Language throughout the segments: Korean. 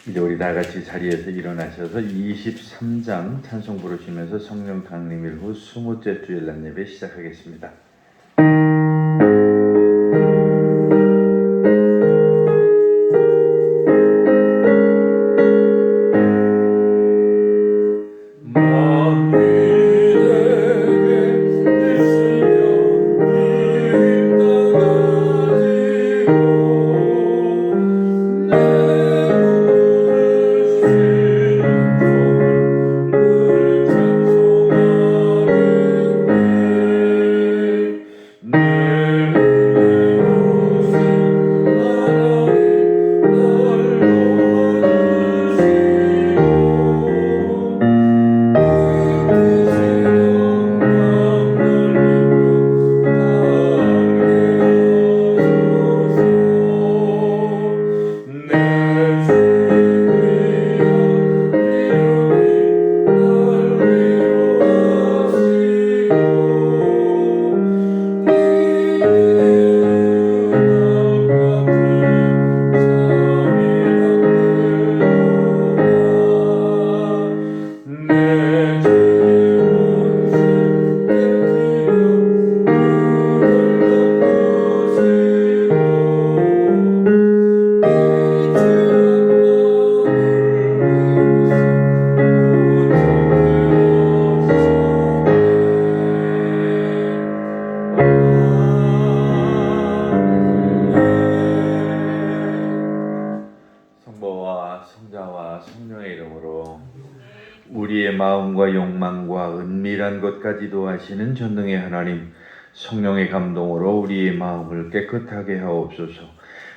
이제 우리 다 같이 자리에서 일어나셔서 23장 찬송 부르시면서 성령 강림 후 20째 주일날 예배 시작하겠습니다. 성부와 성자와 성령의 이름으로 우리의 마음과 욕망과 은밀한 것까지도 아시는 전능의 하나님, 성령의 감동으로 우리의 마음을 깨끗하게 하옵소서.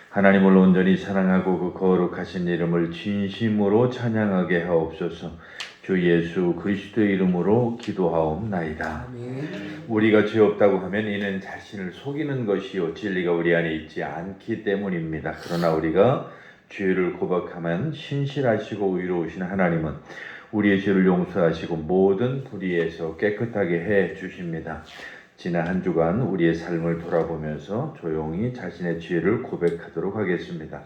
하나님을 온전히 사랑하고 그 거룩하신 이름을 진심으로 찬양하게 하옵소서. 주 예수 그리스도의 이름으로 기도하옵나이다. 아멘. 우리가 죄 없다고 하면 이는 자신을 속이는 것이요 진리가 우리 안에 있지 않기 때문입니다. 그러나 우리가 죄를 고백하면 신실하시고 의로우신 하나님은 우리의 죄를 용서하시고 모든 불의에서 깨끗하게 해 주십니다. 지난 한 주간 우리의 삶을 돌아보면서 조용히 자신의 죄를 고백하도록 하겠습니다.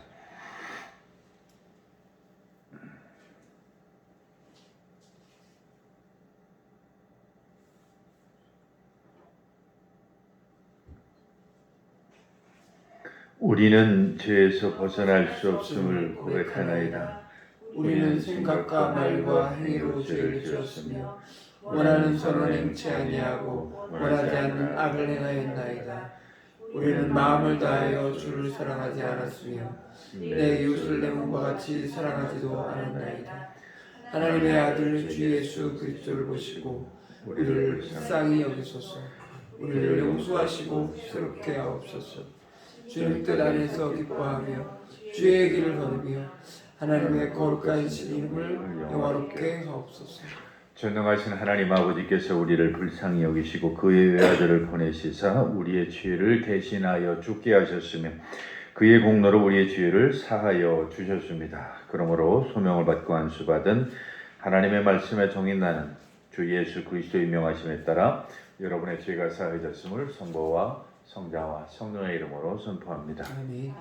우리는 죄에서 벗어날 수 없음을 고백하나이다. 우리는 생각과 말과 행위로 죄를 지었으며 원하는 선을 행치 아니하고 원하지 않는 악을 행하였나이다. 우리는 마음을 다하여 주를 사랑하지 않았으며 내 이웃을 내 몸과 같이 사랑하지도 않았나이다. 하나님의 아들 주 예수 그리스도를 보시고 우리를 불쌍히 여기소서. 우리를 용서하시고 새롭게 하옵소서. 주님 뜻 안에서 기뻐하며 주의 길을 걸으며 하나님의 거룩한 이름을 영화롭게 하옵소서. 전능하신 하나님 아버지께서 우리를 불쌍히 여기시고 그의 외아들을 보내시사 우리의 죄를 대신하여 죽게 하셨으며 그의 공로로 우리의 죄를 사하여 주셨습니다. 그러므로 소명을 받고 안수받은 하나님의 말씀에 정인 나는 주 예수 그리스도의 명하심에 따라 여러분의 죄가 사하여졌음을 성부와 성자와 성령의 이름으로 선포합니다. 아멘.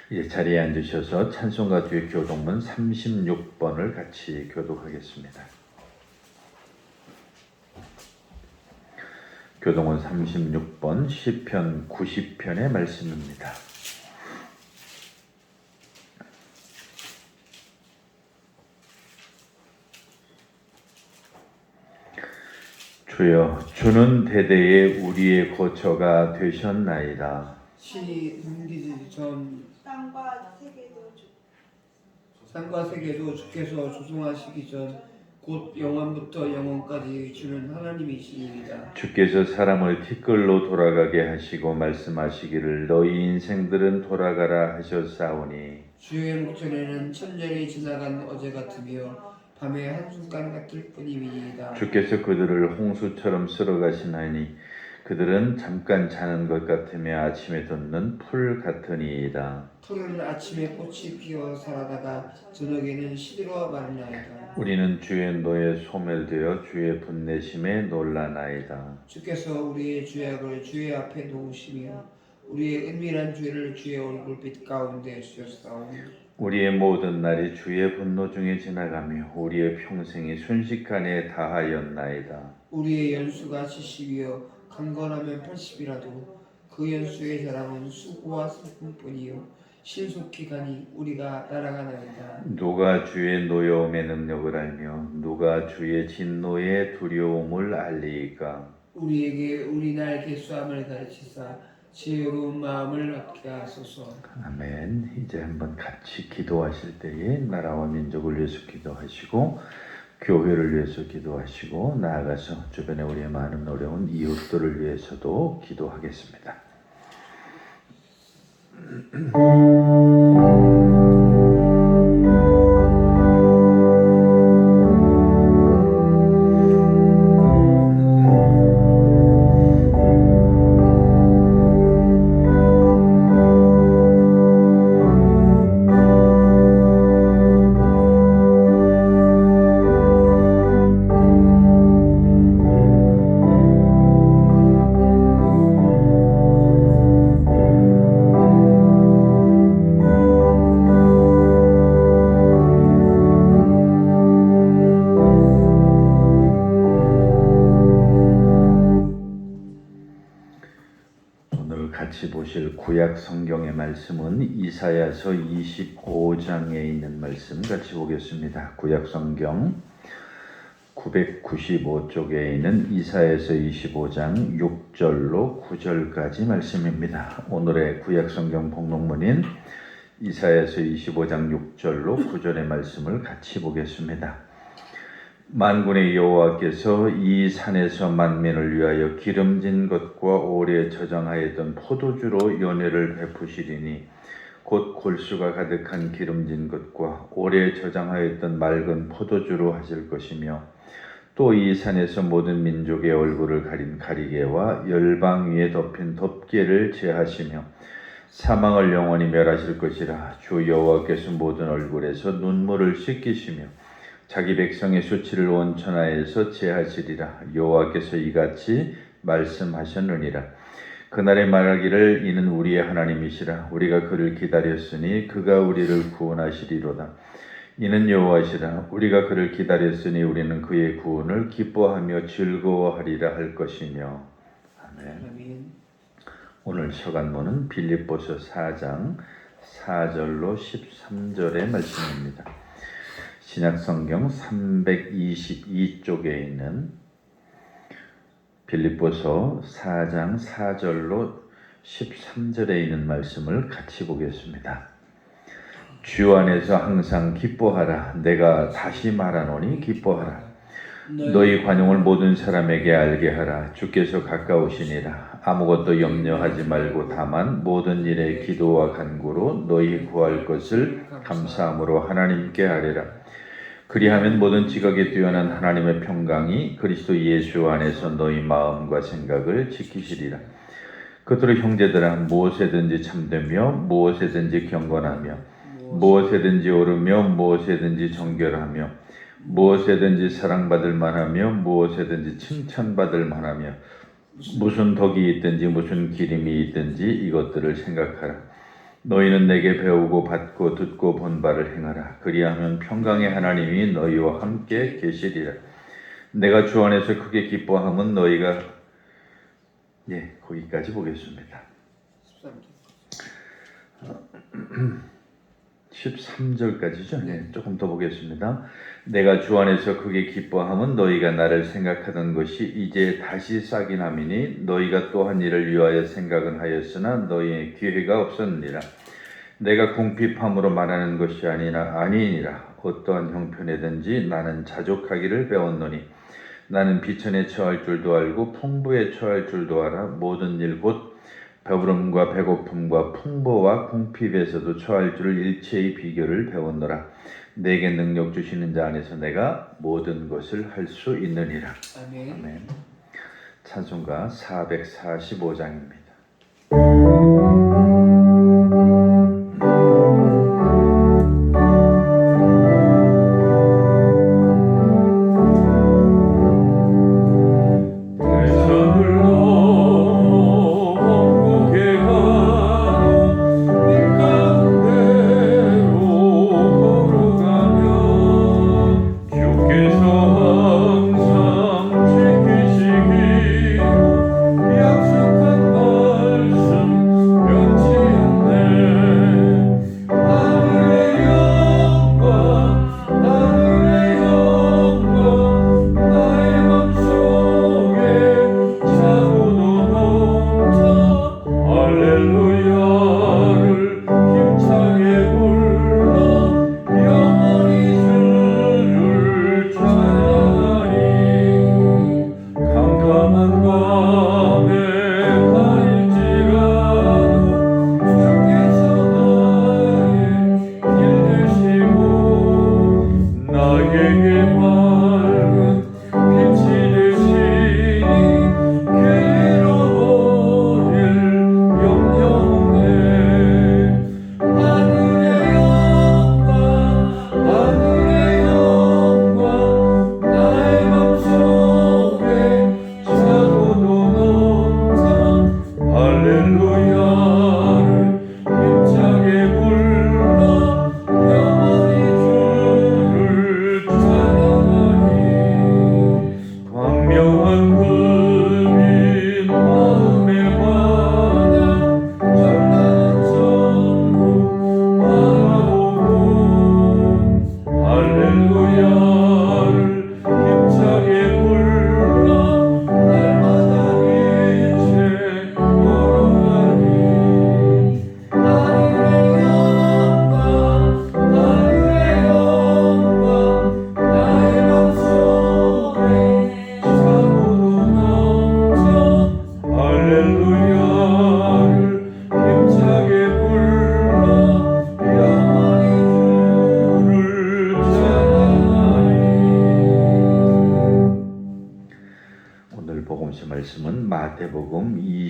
이제 자리에 앉으셔서 찬송가 뒤에 교독문 36번을 같이 교독하겠습니다. 교독문 36번 시편 90편의 말씀입니다. 주여, 주는 대대에 우리의 거처가 되셨나이다. 신이 옮기기 전 산과 세계도 주께서 조성하시기 전 곧 영원부터 영원까지 주는 하나님이시니이다. 주께서 사람을 티끌로 돌아가게 하시고 말씀하시기를 너희 인생들은 돌아가라 하셨사오니 주의 목전에는 천년이 지나간 어제 같으며 밤의 한순간 같을 뿐이니이다. 주께서 그들을 홍수처럼 쓸어가시나니 그들은 잠깐 자는 것 같으며 아침에 돋는 풀 같으니이다. 푸른 아침에 꽃이 피어 살아다가 저녁에는 시들어 마르나이다. 우리는 주의 노에 소멸되어 주의 분내심에 놀라나이다. 주께서 우리의 죄악을 주의 앞에 놓으시며 우리의 은밀한 죄를 주의 얼굴빛 가운데 주셨사오니 우리의 모든 날이 주의 분노 중에 지나가며 우리의 평생이 순식간에 다하였나이다. 우리의 연수가 70이요 강건하면 80이라도 그 연수의 자랑은 수고와 슬픔뿐이요 신속히 가니 우리가 날아가나이다. 누가 주의 노여움의 능력을 알며 누가 주의 진노의 두려움을 알리이까. 우리에게 우리 날 개수함을 가르치사 지혜로운 마음을 얻게 하소서. 아멘. 이제 한번 같이 기도하실 때에 나라와 민족을 위해서 기도하시고 교회를 위해서 기도하시고 나아가서 주변에 우리의 많은 어려운 이웃들을 위해서도 기도하겠습니다. 같이 보실 구약 성경의 말씀은 이사야서 25장에 있는 말씀 같이 보겠습니다. 구약 성경 995쪽에 있는 이사야서 25장 6절로 9절까지 말씀입니다. 오늘의 구약 성경 복록문인 이사야서 25장 6절로 9절의 말씀을 같이 보겠습니다. 만군의 여호와께서 이 산에서 만민을 위하여 기름진 것과 오래 저장하였던 포도주로 연회를 베푸시리니 곧 골수가 가득한 기름진 것과 오래 저장하였던 맑은 포도주로 하실 것이며 또 이 산에서 모든 민족의 얼굴을 가린 가리개와 열방 위에 덮인 덮개를 제하시며 사망을 영원히 멸하실 것이라. 주 여호와께서 모든 얼굴에서 눈물을 씻기시며 자기 백성의 수치를 온천하에서 제하시리라. 여호와께서 이같이 말씀하셨느니라. 그날에 말하기를 이는 우리의 하나님이시라. 우리가 그를 기다렸으니 그가 우리를 구원하시리로다. 이는 여호와시라. 우리가 그를 기다렸으니 우리는 그의 구원을 기뻐하며 즐거워하리라 할 것이며. 아멘. 오늘 서간문은 빌립보서 4장 4절로 13절의 말씀입니다. 신약성경 322쪽에 있는 빌립보서 4장 4절로 13절에 있는 말씀을 같이 보겠습니다. 주 안에서 항상 기뻐하라. 내가 다시 말하노니 기뻐하라. 너희 관용을 모든 사람에게 알게 하라. 주께서 가까우시니라. 아무것도 염려하지 말고 다만 모든 일에 기도와 간구로 너희 구할 것을 감사함으로 하나님께 아뢰라. 그리하면 모든 지각에 뛰어난 하나님의 평강이 그리스도 예수 안에서 너희 마음과 생각을 지키시리라. 그들의 형제들아, 무엇에든지 참되며 무엇에든지 경건하며 무엇에든지 오르며 무엇에든지 정결하며 무엇에든지 사랑받을 만하며 무엇에든지 칭찬받을 만하며 무슨 덕이 있든지 무슨 기림이 있든지 이것들을 생각하라. 너희는 내게 배우고 받고 듣고 본 바를 행하라. 그리하면 평강의 하나님이 너희와 함께 계시리라. 내가 주 안에서 크게 기뻐함은 너희가 거기까지 보겠습니다. 13절까지죠. 조금 더 보겠습니다. 내가 주 안에서 크게 기뻐함은 너희가 나를 생각하던 것이 이제 다시 싹이 남이니 너희가 또 한 일을 위하여 생각은 하였으나 너희의 기회가 없었느니라. 내가 궁핍함으로 말하는 것이 아니니라. 어떠한 형편에든지 나는 자족하기를 배웠노니 나는 비천에 처할 줄도 알고 풍부에 처할 줄도 알아. 모든 일 곧 배부름과 배고픔과 풍부와 궁핍에서도 처할 줄 일체의 비결을 배웠노라. 내게 능력 주시는 자 안에서 내가 모든 것을 할 수 있느니라. 아멘. 아멘. 찬송가 445장입니다. 대산을 넘어 왕국에 가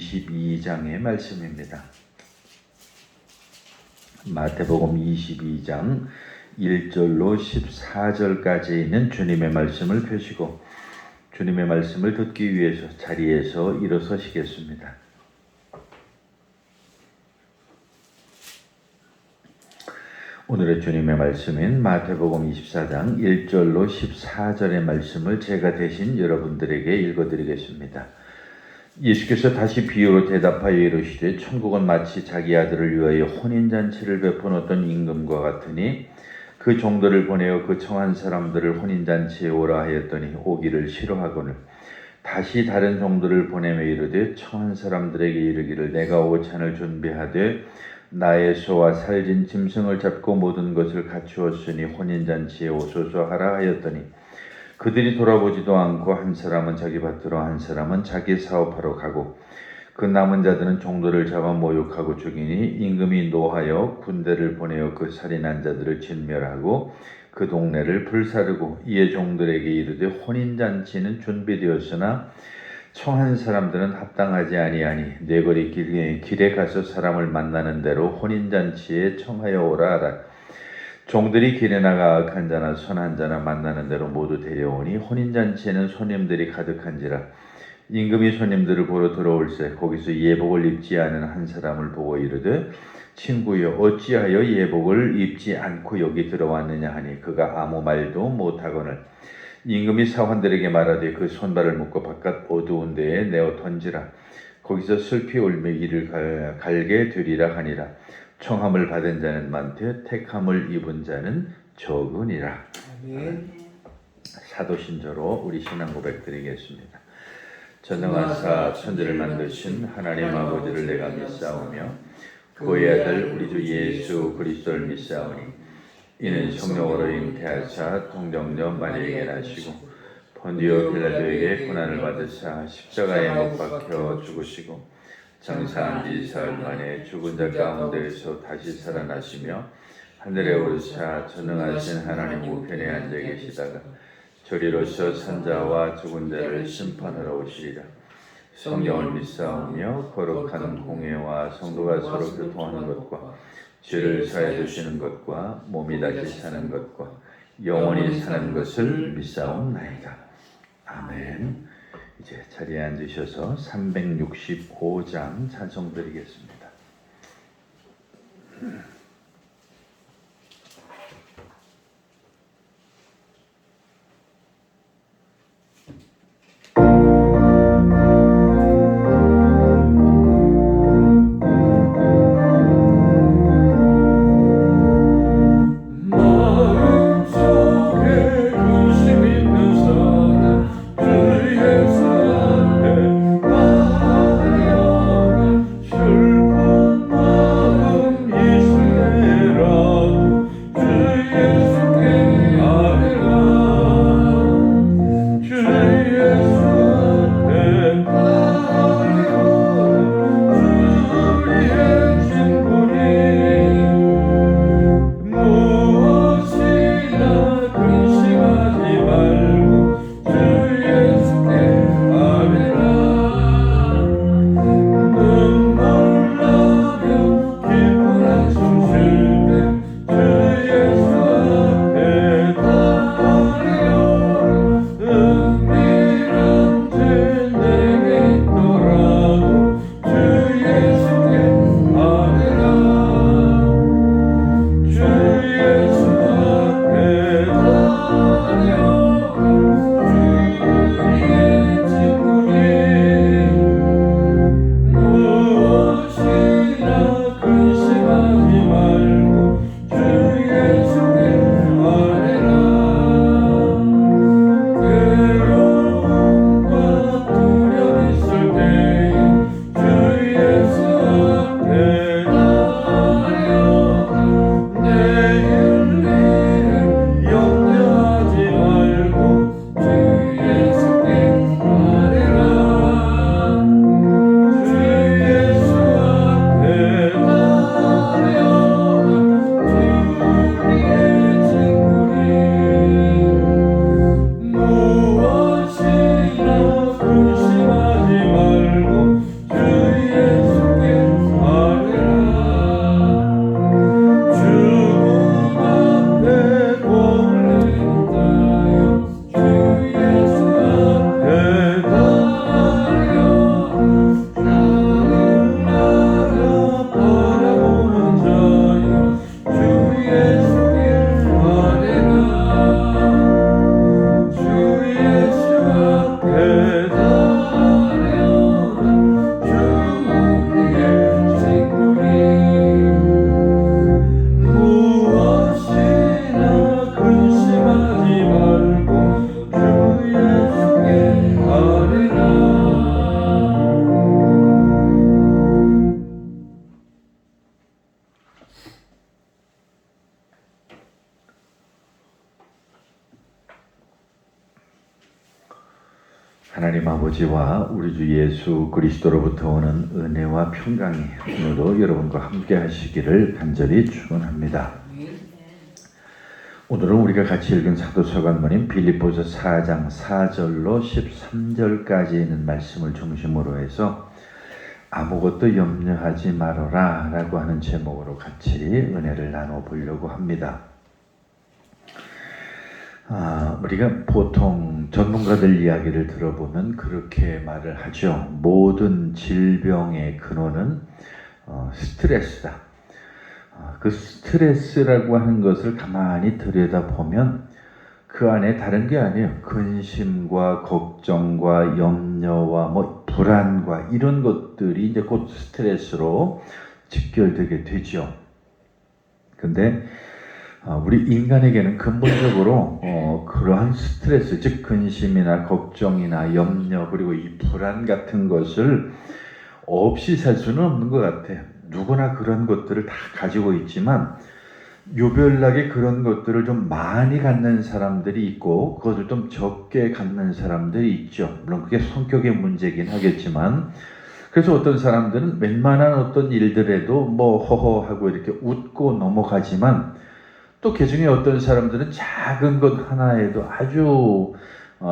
22장의 말씀입니다. 마태복음 22장 1절로 14절까지 있는 주님의 말씀을 펴시고 주님의 말씀을 듣기 위해서 자리에서 일어서시겠습니다. 오늘의 주님의 말씀인 마태복음 24장 1절로 14절의 말씀을 제가 대신 여러분들에게 읽어드리겠습니다. 예수께서 다시 비유로 대답하여 이르시되 천국은 마치 자기 아들을 위하여 혼인잔치를 베풀었던 임금과 같으니 그 종들을 보내어 그 청한 사람들을 혼인잔치에 오라 하였더니 오기를 싫어하거늘 다시 다른 종들을 보내며 이르되 청한 사람들에게 이르기를 내가 오찬을 준비하되 나의 소와 살진 짐승을 잡고 모든 것을 갖추었으니 혼인잔치에 오소서 하라 하였더니 그들이 돌아보지도 않고 한 사람은 자기 밭으로 한 사람은 자기 사업하러 가고 그 남은 자들은 종들을 잡아 모욕하고 죽이니 임금이 노하여 군대를 보내어 그 살인한 자들을 진멸하고 그 동네를 불사르고 이에 종들에게 이르되 혼인잔치는 준비되었으나 청한 사람들은 합당하지 아니하니 네거리 길에 가서 사람을 만나는 대로 혼인잔치에 청하여 오라 하라. 종들이 길에 나가 악한 자나 선한 자나 만나는 대로 모두 데려오니 혼인잔치에는 손님들이 가득한지라. 임금이 손님들을 보러 들어올세 거기서 예복을 입지 않은 한 사람을 보고 이르되 친구여 어찌하여 예복을 입지 않고 여기 들어왔느냐 하니 그가 아무 말도 못하거늘 임금이 사환들에게 말하되 그 손발을 묶어 바깥 어두운 데에 내어 던지라. 거기서 슬피 울며 이를 갈게 되리라 하니라. 청함을 받은 자는 많되 택함을 입은 자는 적으니라. 아멘. 사도신조로 우리 신앙 고백 드리겠습니다. 전능하사 천지를 만드신 하나님 아버지를 내가 믿사오며 그의 아들 우리 주 예수 그리스도를 믿사오니 이는 성령으로 잉태하사 동정녀 마리아에게 나시고 본디오 빌라도에게 고난을 받으사 십자가에 못 박혀 죽으시고 장사한 지 사흘 만에 죽은 자 가운데에서 다시 살아나시며 하늘에 오르사 전능하신 하나님 우편에 앉아 계시다가 저리로서 산자와 죽은 자를 심판하러 오시리라. 성령을 믿사오며 거룩한 공예와 성도가 서로 교통하는 것과 죄를 사해 주시는 것과 몸이 다시 사는 것과 영원히 사는 것을 믿사옵나이다. 아멘. 이제 자리에 앉으셔서 365장 찬송 드리겠습니다. 슬픈 마음 이 하나님 아버지와 우리 주 예수 그리스도로부터 오는 은혜와 평강이 오늘도 여러분과 함께 하시기를 간절히 축원합니다. 오늘은 우리가 같이 읽은 사도서관문인 빌립보서 4장 4절로 13절까지 있는 말씀을 중심으로 해서 아무것도 염려하지 말아라 라고 하는 제목으로 같이 은혜를 나눠보려고 합니다. 우리가 보통 전문가들 이야기를 들어보면 그렇게 말을 하죠. 모든 질병의 근원은 스트레스다. 그 스트레스라고 하는 것을 가만히 들여다보면 그 안에 다른 게 아니에요. 근심과 걱정과 염려와 불안과 이런 것들이 이제 곧 스트레스로 직결되게 되죠. 근데 우리 인간에게는 근본적으로 그러한 스트레스, 즉 근심이나 걱정이나 염려 그리고 이 불안 같은 것을 없이 살 수는 없는 것 같아요. 누구나 그런 것들을 다 가지고 있지만 유별나게 그런 것들을 좀 많이 갖는 사람들이 있고 그것을 좀 적게 갖는 사람들이 있죠. 물론 그게 성격의 문제긴 하겠지만 그래서 어떤 사람들은 웬만한 어떤 일들에도 허허하고 이렇게 웃고 넘어가지만 또 그중에 어떤 사람들은 작은 것 하나에도 아주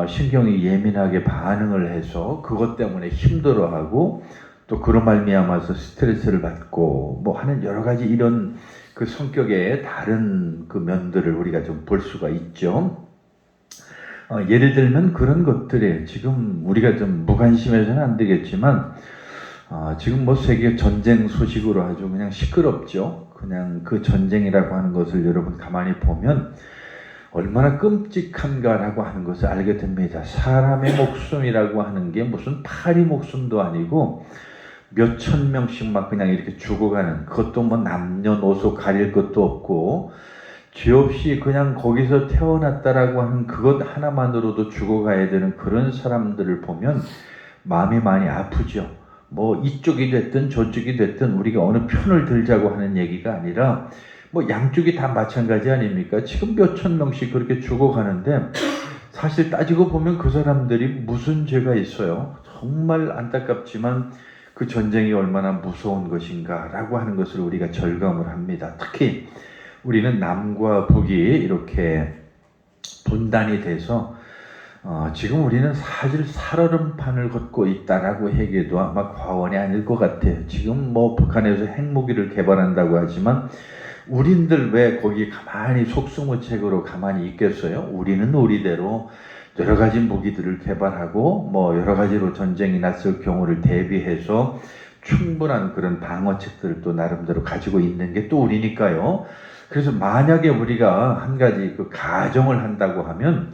신경이 예민하게 반응을 해서 그것 때문에 힘들어하고 또 그로 말미암아서 스트레스를 받고 하는 여러 가지 이런 그 성격의 다른 그 면들을 우리가 좀 볼 수가 있죠. 예를 들면 그런 것들에 지금 우리가 좀 무관심해서는 안 되겠지만 지금 세계 전쟁 소식으로 아주 그냥 시끄럽죠. 그냥 그 전쟁이라고 하는 것을 여러분 가만히 보면 얼마나 끔찍한가라고 하는 것을 알게 됩니다. 사람의 목숨이라고 하는 게 무슨 파리 목숨도 아니고 몇천 명씩 막 그냥 이렇게 죽어가는, 그것도 남녀노소 가릴 것도 없고 죄 없이 그냥 거기서 태어났다라고 하는 그것 하나만으로도 죽어가야 되는 그런 사람들을 보면 마음이 많이 아프죠. 이쪽이 됐든 저쪽이 됐든 우리가 어느 편을 들자고 하는 얘기가 아니라 양쪽이 다 마찬가지 아닙니까? 지금 몇천 명씩 그렇게 죽어가는데 사실 따지고 보면 그 사람들이 무슨 죄가 있어요? 정말 안타깝지만 그 전쟁이 얼마나 무서운 것인가 라고 하는 것을 우리가 절감을 합니다. 특히 우리는 남과 북이 이렇게 분단이 돼서 지금 우리는 사실 살얼음판을 걷고 있다라고 얘기해도 아마 과언이 아닐 것 같아요. 지금 북한에서 핵무기를 개발한다고 하지만 우린들 왜 거기 가만히 속수무책으로 가만히 있겠어요? 우리는 우리대로 여러 가지 무기들을 개발하고 여러 가지로 전쟁이 났을 경우를 대비해서 충분한 그런 방어책들을 또 나름대로 가지고 있는 게 또 우리니까요. 그래서 만약에 우리가 한 가지 그 가정을 한다고 하면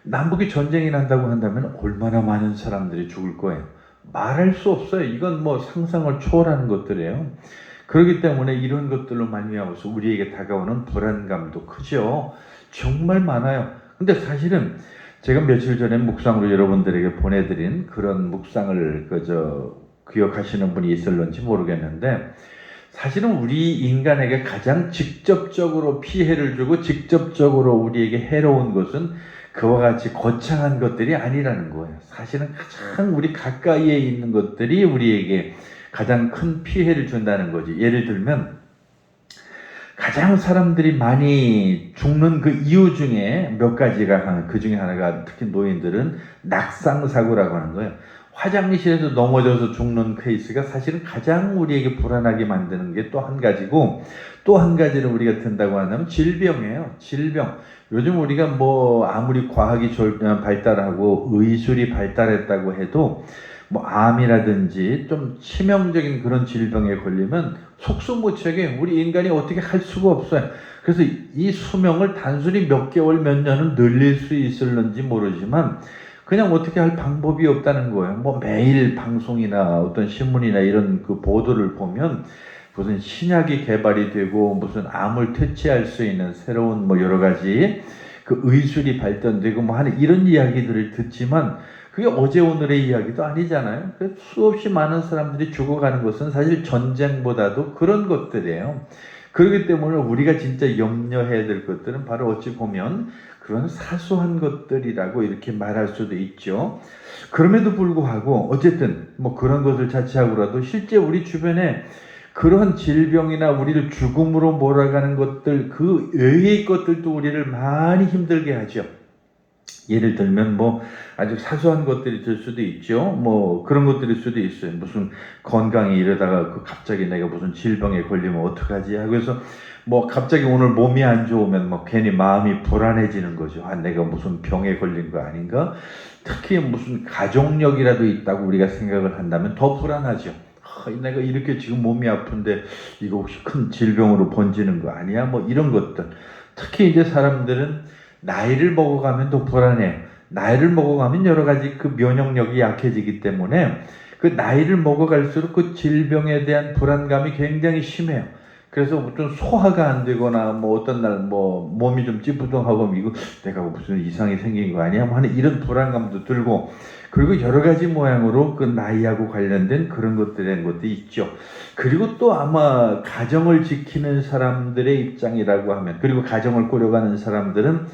남북이 전쟁이 난다고 한다면 얼마나 많은 사람들이 죽을 거예요. 말할 수 없어요. 이건 상상을 초월하는 것들이에요. 그렇기 때문에 이런 것들로 말미암아서 우리에게 다가오는 불안감도 크죠. 정말 많아요. 근데 사실은 제가 며칠 전에 묵상으로 여러분들에게 보내드린 그런 묵상을 기억하시는 분이 있을런지 모르겠는데, 사실은 우리 인간에게 가장 직접적으로 피해를 주고 직접적으로 우리에게 해로운 것은 그와 같이 거창한 것들이 아니라는 거예요. 사실은 가장 우리 가까이에 있는 것들이 우리에게 가장 큰 피해를 준다는 거지. 예를 들면 가장 사람들이 많이 죽는 그 이유 중에 몇 가지가, 그 중에 하나가 특히 노인들은 낙상사고라고 하는 거예요. 화장실에서 넘어져서 죽는 케이스가 사실은 가장 우리에게 불안하게 만드는 게 또 한 가지고, 또 한 가지를 우리가 든다고 하면 질병이에요. 질병. 요즘 우리가 아무리 과학이 발달하고 의술이 발달했다고 해도 암이라든지 좀 치명적인 그런 질병에 걸리면 속수무책에 우리 인간이 어떻게 할 수가 없어요. 그래서 이 수명을 단순히 몇 개월 몇 년은 늘릴 수 있을는지 모르지만 그냥 어떻게 할 방법이 없다는 거예요. 매일 방송이나 어떤 신문이나 이런 그 보도를 보면 무슨 신약이 개발이 되고 무슨 암을 퇴치할 수 있는 새로운 여러 가지 그 의술이 발전되고 하는 이런 이야기들을 듣지만 그게 어제 오늘의 이야기도 아니잖아요. 수없이 많은 사람들이 죽어가는 것은 사실 전쟁보다도 그런 것들이에요. 그렇기 때문에 우리가 진짜 염려해야 될 것들은 바로 어찌 보면 그런 사소한 것들이라고 이렇게 말할 수도 있죠. 그럼에도 불구하고 어쨌든 뭐 그런 것을 자체하고라도 실제 우리 주변에 그런 질병이나 우리를 죽음으로 몰아가는 것들, 그 외의 것들도 우리를 많이 힘들게 하죠. 예를 들면 뭐 아주 사소한 것들이 될 수도 있죠. 뭐 그런 것들일 수도 있어요. 무슨 건강이 이러다가 갑자기 내가 무슨 질병에 걸리면 어떡하지 하고 해서 뭐 갑자기 오늘 몸이 안 좋으면 뭐 괜히 마음이 불안해지는 거죠. 아, 내가 무슨 병에 걸린 거 아닌가? 특히 무슨 가족력이라도 있다고 우리가 생각을 한다면 더 불안하죠. 내가 이렇게 지금 몸이 아픈데 이거 혹시 큰 질병으로 번지는 거 아니야? 뭐 이런 것들. 특히 이제 사람들은 나이를 먹어가면 더 불안해요. 나이를 먹어가면 여러 가지 그 면역력이 약해지기 때문에 그 나이를 먹어갈수록 그 질병에 대한 불안감이 굉장히 심해요. 그래서 좀 소화가 안 되거나 뭐 어떤 날 뭐 몸이 좀 찌뿌둥하고 이거 내가 무슨 이상이 생긴 거 아니야? 하는 이런 불안감도 들고, 그리고 여러 가지 모양으로 그 나이하고 관련된 그런 것들의 것도 있죠. 그리고 또 아마 가정을 지키는 사람들의 입장이라고 하면, 그리고 가정을 꾸려가는 사람들은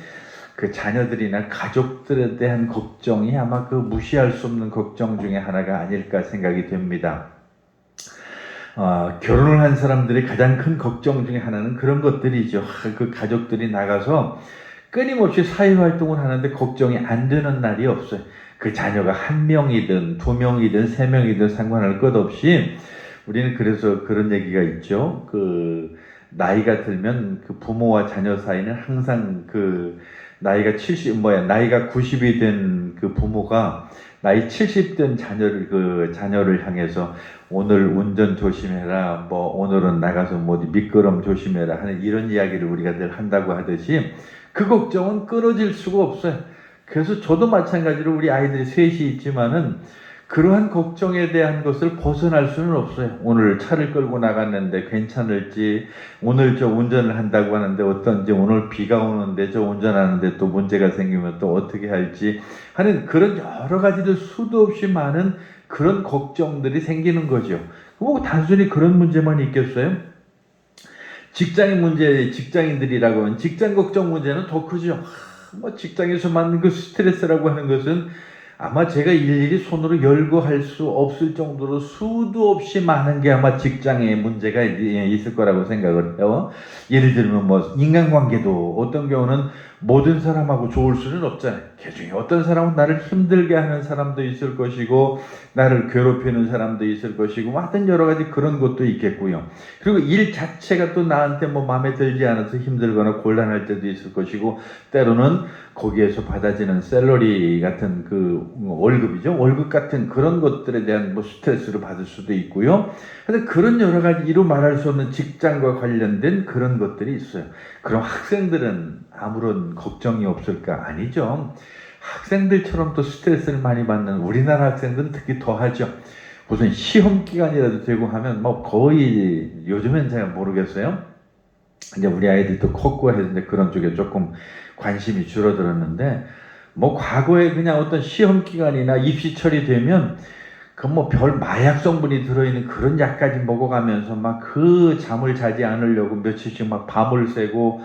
그 자녀들이나 가족들에 대한 걱정이 아마 그 무시할 수 없는 걱정 중에 하나가 아닐까 생각이 됩니다. 결혼을 한 사람들의 가장 큰 걱정 중에 하나는 그런 것들이죠. 그 가족들이 나가서 끊임없이 사회활동을 하는데 걱정이 안 되는 날이 없어요. 그 자녀가 한 명이든 두 명이든 세 명이든 상관할 것 없이, 우리는 그래서 그런 얘기가 있죠. 그 나이가 들면 그 부모와 자녀 사이는 항상 그 나이가 90이 된 그 부모가 나이 70 된 자녀를 향해서 오늘 운전 조심해라, 뭐 오늘은 나가서 뭐 미끄럼 조심해라 하는 이런 이야기를 우리가 늘 한다고 하듯이 그 걱정은 끊어질 수가 없어요. 그래서 저도 마찬가지로 우리 아이들이 셋이 있지만은 그러한 걱정에 대한 것을 벗어날 수는 없어요. 오늘 차를 끌고 나갔는데 괜찮을지, 오늘 저 운전을 한다고 하는데 어떤지, 오늘 비가 오는데 저 운전하는데 또 문제가 생기면 또 어떻게 할지 하는 그런 여러 가지들 수도 없이 많은 그런 걱정들이 생기는 거죠. 뭐 단순히 그런 문제만 있겠어요? 직장인 문제, 직장인들이라고 하면 직장 걱정 문제는 더 크죠. 뭐 직장에서 받는 그 스트레스라고 하는 것은 아마 제가 일일이 손으로 열거할 수 없을 정도로 수도 없이 많은 게 아마 직장에 문제가 있을 거라고 생각을 해요. 예를 들면 뭐 인간관계도 어떤 경우는 모든 사람하고 좋을 수는 없잖아요. 그 중에 어떤 사람은 나를 힘들게 하는 사람도 있을 것이고 나를 괴롭히는 사람도 있을 것이고 하여튼 여러 가지 그런 것도 있겠고요. 그리고 일 자체가 또 나한테 뭐 마음에 들지 않아서 힘들거나 곤란할 때도 있을 것이고, 때로는 거기에서 받아지는 샐러리 같은 그 월급이죠. 월급 같은 그런 것들에 대한 뭐 스트레스를 받을 수도 있고요. 하여튼 그런 여러 가지 이루 말할 수 없는 직장과 관련된 그런 것들이 있어요. 그럼 학생들은 아무런 걱정이 없을까? 아니죠. 학생들처럼 또 스트레스를 많이 받는 우리나라 학생들은 특히 더 하죠. 무슨 시험 기간이라도 되고 하면 뭐 거의 요즘엔 잘 모르겠어요. 이제 우리 아이들도 컸고 했는데 그런 쪽에 조금 관심이 줄어들었는데, 뭐 과거에 그냥 어떤 시험 기간이나 입시철이 되면 그 뭐 별 마약 성분이 들어있는 그런 약까지 먹어가면서 막 그 잠을 자지 않으려고 며칠씩 막 밤을 새고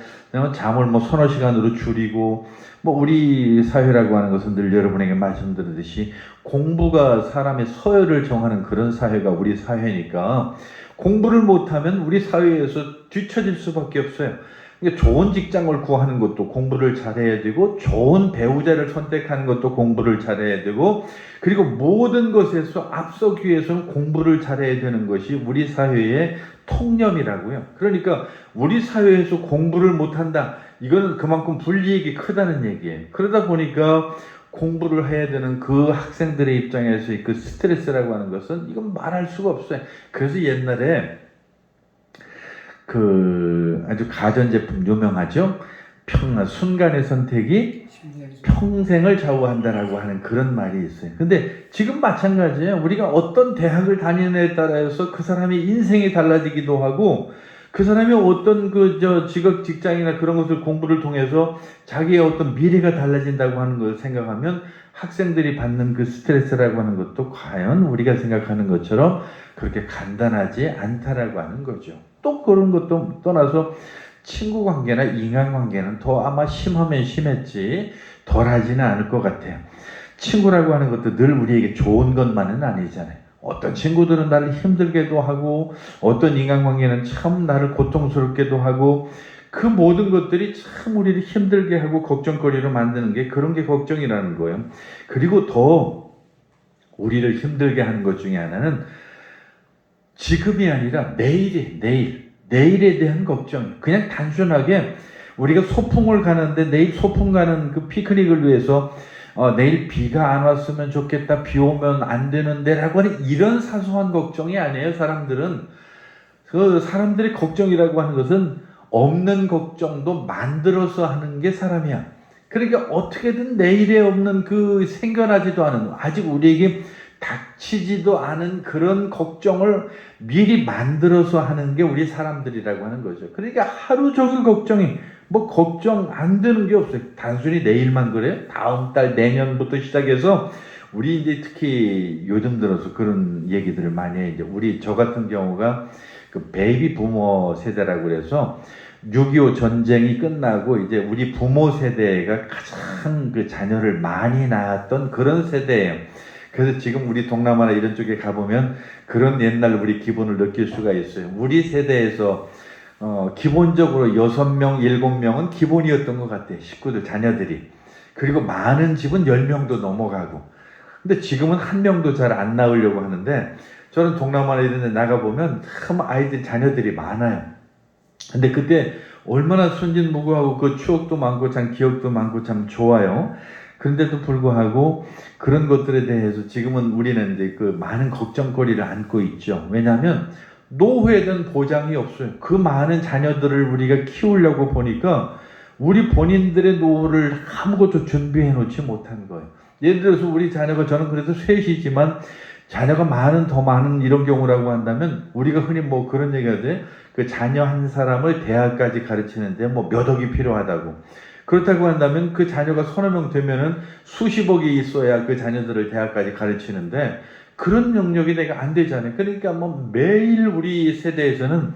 잠을 뭐 서너 시간으로 줄이고, 뭐 우리 사회라고 하는 것은 늘 여러분에게 말씀드렸듯이 공부가 사람의 서열을 정하는 그런 사회가 우리 사회니까 공부를 못하면 우리 사회에서 뒤처질 수밖에 없어요. 그러니까 좋은 직장을 구하는 것도 공부를 잘해야 되고, 좋은 배우자를 선택하는 것도 공부를 잘해야 되고, 그리고 모든 것에서 앞서기 위해서는 공부를 잘해야 되는 것이 우리 사회의 통념이라고요. 그러니까 우리 사회에서 공부를 못한다, 이거는 그만큼 불이익이 크다는 얘기예요. 그러다 보니까 공부를 해야 되는 그 학생들의 입장에서 그 스트레스라고 하는 것은 이건 말할 수가 없어요. 그래서 옛날에 그 아주 가전제품 유명하죠. 순간의 선택이 평생을 좌우한다라고 하는 그런 말이 있어요. 근데 지금 마찬가지예요. 우리가 어떤 대학을 다니느냐에 따라서 그 사람의 인생이 달라지기도 하고, 그 사람이 어떤 직업 직장이나 그런 것을 공부를 통해서 자기의 어떤 미래가 달라진다고 하는 것을 생각하면 학생들이 받는 그 스트레스라고 하는 것도 과연 우리가 생각하는 것처럼 그렇게 간단하지 않다라고 하는 거죠. 또 그런 것도 떠나서 친구 관계나 인간 관계는 더 아마 심하면 심했지 덜하지는 않을 것 같아요. 친구라고 하는 것도 늘 우리에게 좋은 것만은 아니잖아요. 어떤 친구들은 나를 힘들게도 하고 어떤 인간관계는 참 나를 고통스럽게도 하고 그 모든 것들이 참 우리를 힘들게 하고 걱정거리로 만드는 게 그런 게 걱정이라는 거예요. 그리고 더 우리를 힘들게 하는 것 중에 하나는 지금이 아니라 내일에 대한 걱정. 그냥 단순하게 우리가 소풍을 가는데 내일 소풍 가는 그 피크닉을 위해서 내일 비가 안 왔으면 좋겠다, 비 오면 안 되는데 라고 하는 이런 사소한 걱정이 아니에요. 사람들의 걱정이라고 하는 것은 없는 걱정도 만들어서 하는 게 사람이야. 그러니까 어떻게든 내일에 없는 그 생겨나지도 않은, 아직 우리에게 닥치지도 않은 그런 걱정을 미리 만들어서 하는 게 우리 사람들이라고 하는 거죠. 그러니까 하루 종일 걱정이, 뭐 걱정 안 되는 게 없어요. 단순히 내일만 그래요? 다음 달 내년부터 시작해서 우리 이제 특히 요즘 들어서 그런 얘기들을 많이 해요. 이제 저 같은 경우가 그 베이비 부모 세대라고 그래서 6.25 전쟁이 끝나고 이제 우리 부모 세대가 가장 그 자녀를 많이 낳았던 그런 세대예요. 그래서 지금 우리 동남아나 이런 쪽에 가보면 그런 옛날 우리 기분을 느낄 수가 있어요. 우리 세대에서 기본적으로 6명, 7명은 기본이었던 것 같아요. 식구들, 자녀들이. 그리고 많은 집은 10명도 넘어가고. 근데 지금은 한 명도 잘 안 낳으려고 하는데 저는 동남아나 이런 데 나가보면 참 아이들, 자녀들이 많아요. 근데 그때 얼마나 순진무구하고 그 추억도 많고 참 기억도 많고 참 좋아요. 그런데도 불구하고 그런 것들에 대해서 지금은 우리는 이제 그 많은 걱정거리를 안고 있죠. 왜냐하면 노후에 대한 보장이 없어요. 그 많은 자녀들을 우리가 키우려고 보니까 우리 본인들의 노후를 아무것도 준비해 놓지 못한 거예요. 예를 들어서 우리 자녀가, 저는 그래서 셋이지만 자녀가 더 많은 이런 경우라고 한다면 우리가 흔히 뭐 그런 얘기가 돼. 그 자녀 한 사람을 대학까지 가르치는데 뭐 몇 억이 필요하다고. 그렇다고 한다면 그 자녀가 서너 명 되면은 수십억이 있어야 그 자녀들을 대학까지 가르치는데 그런 영역이 내가 안 되잖아요. 그러니까 뭐 매일 우리 세대에서는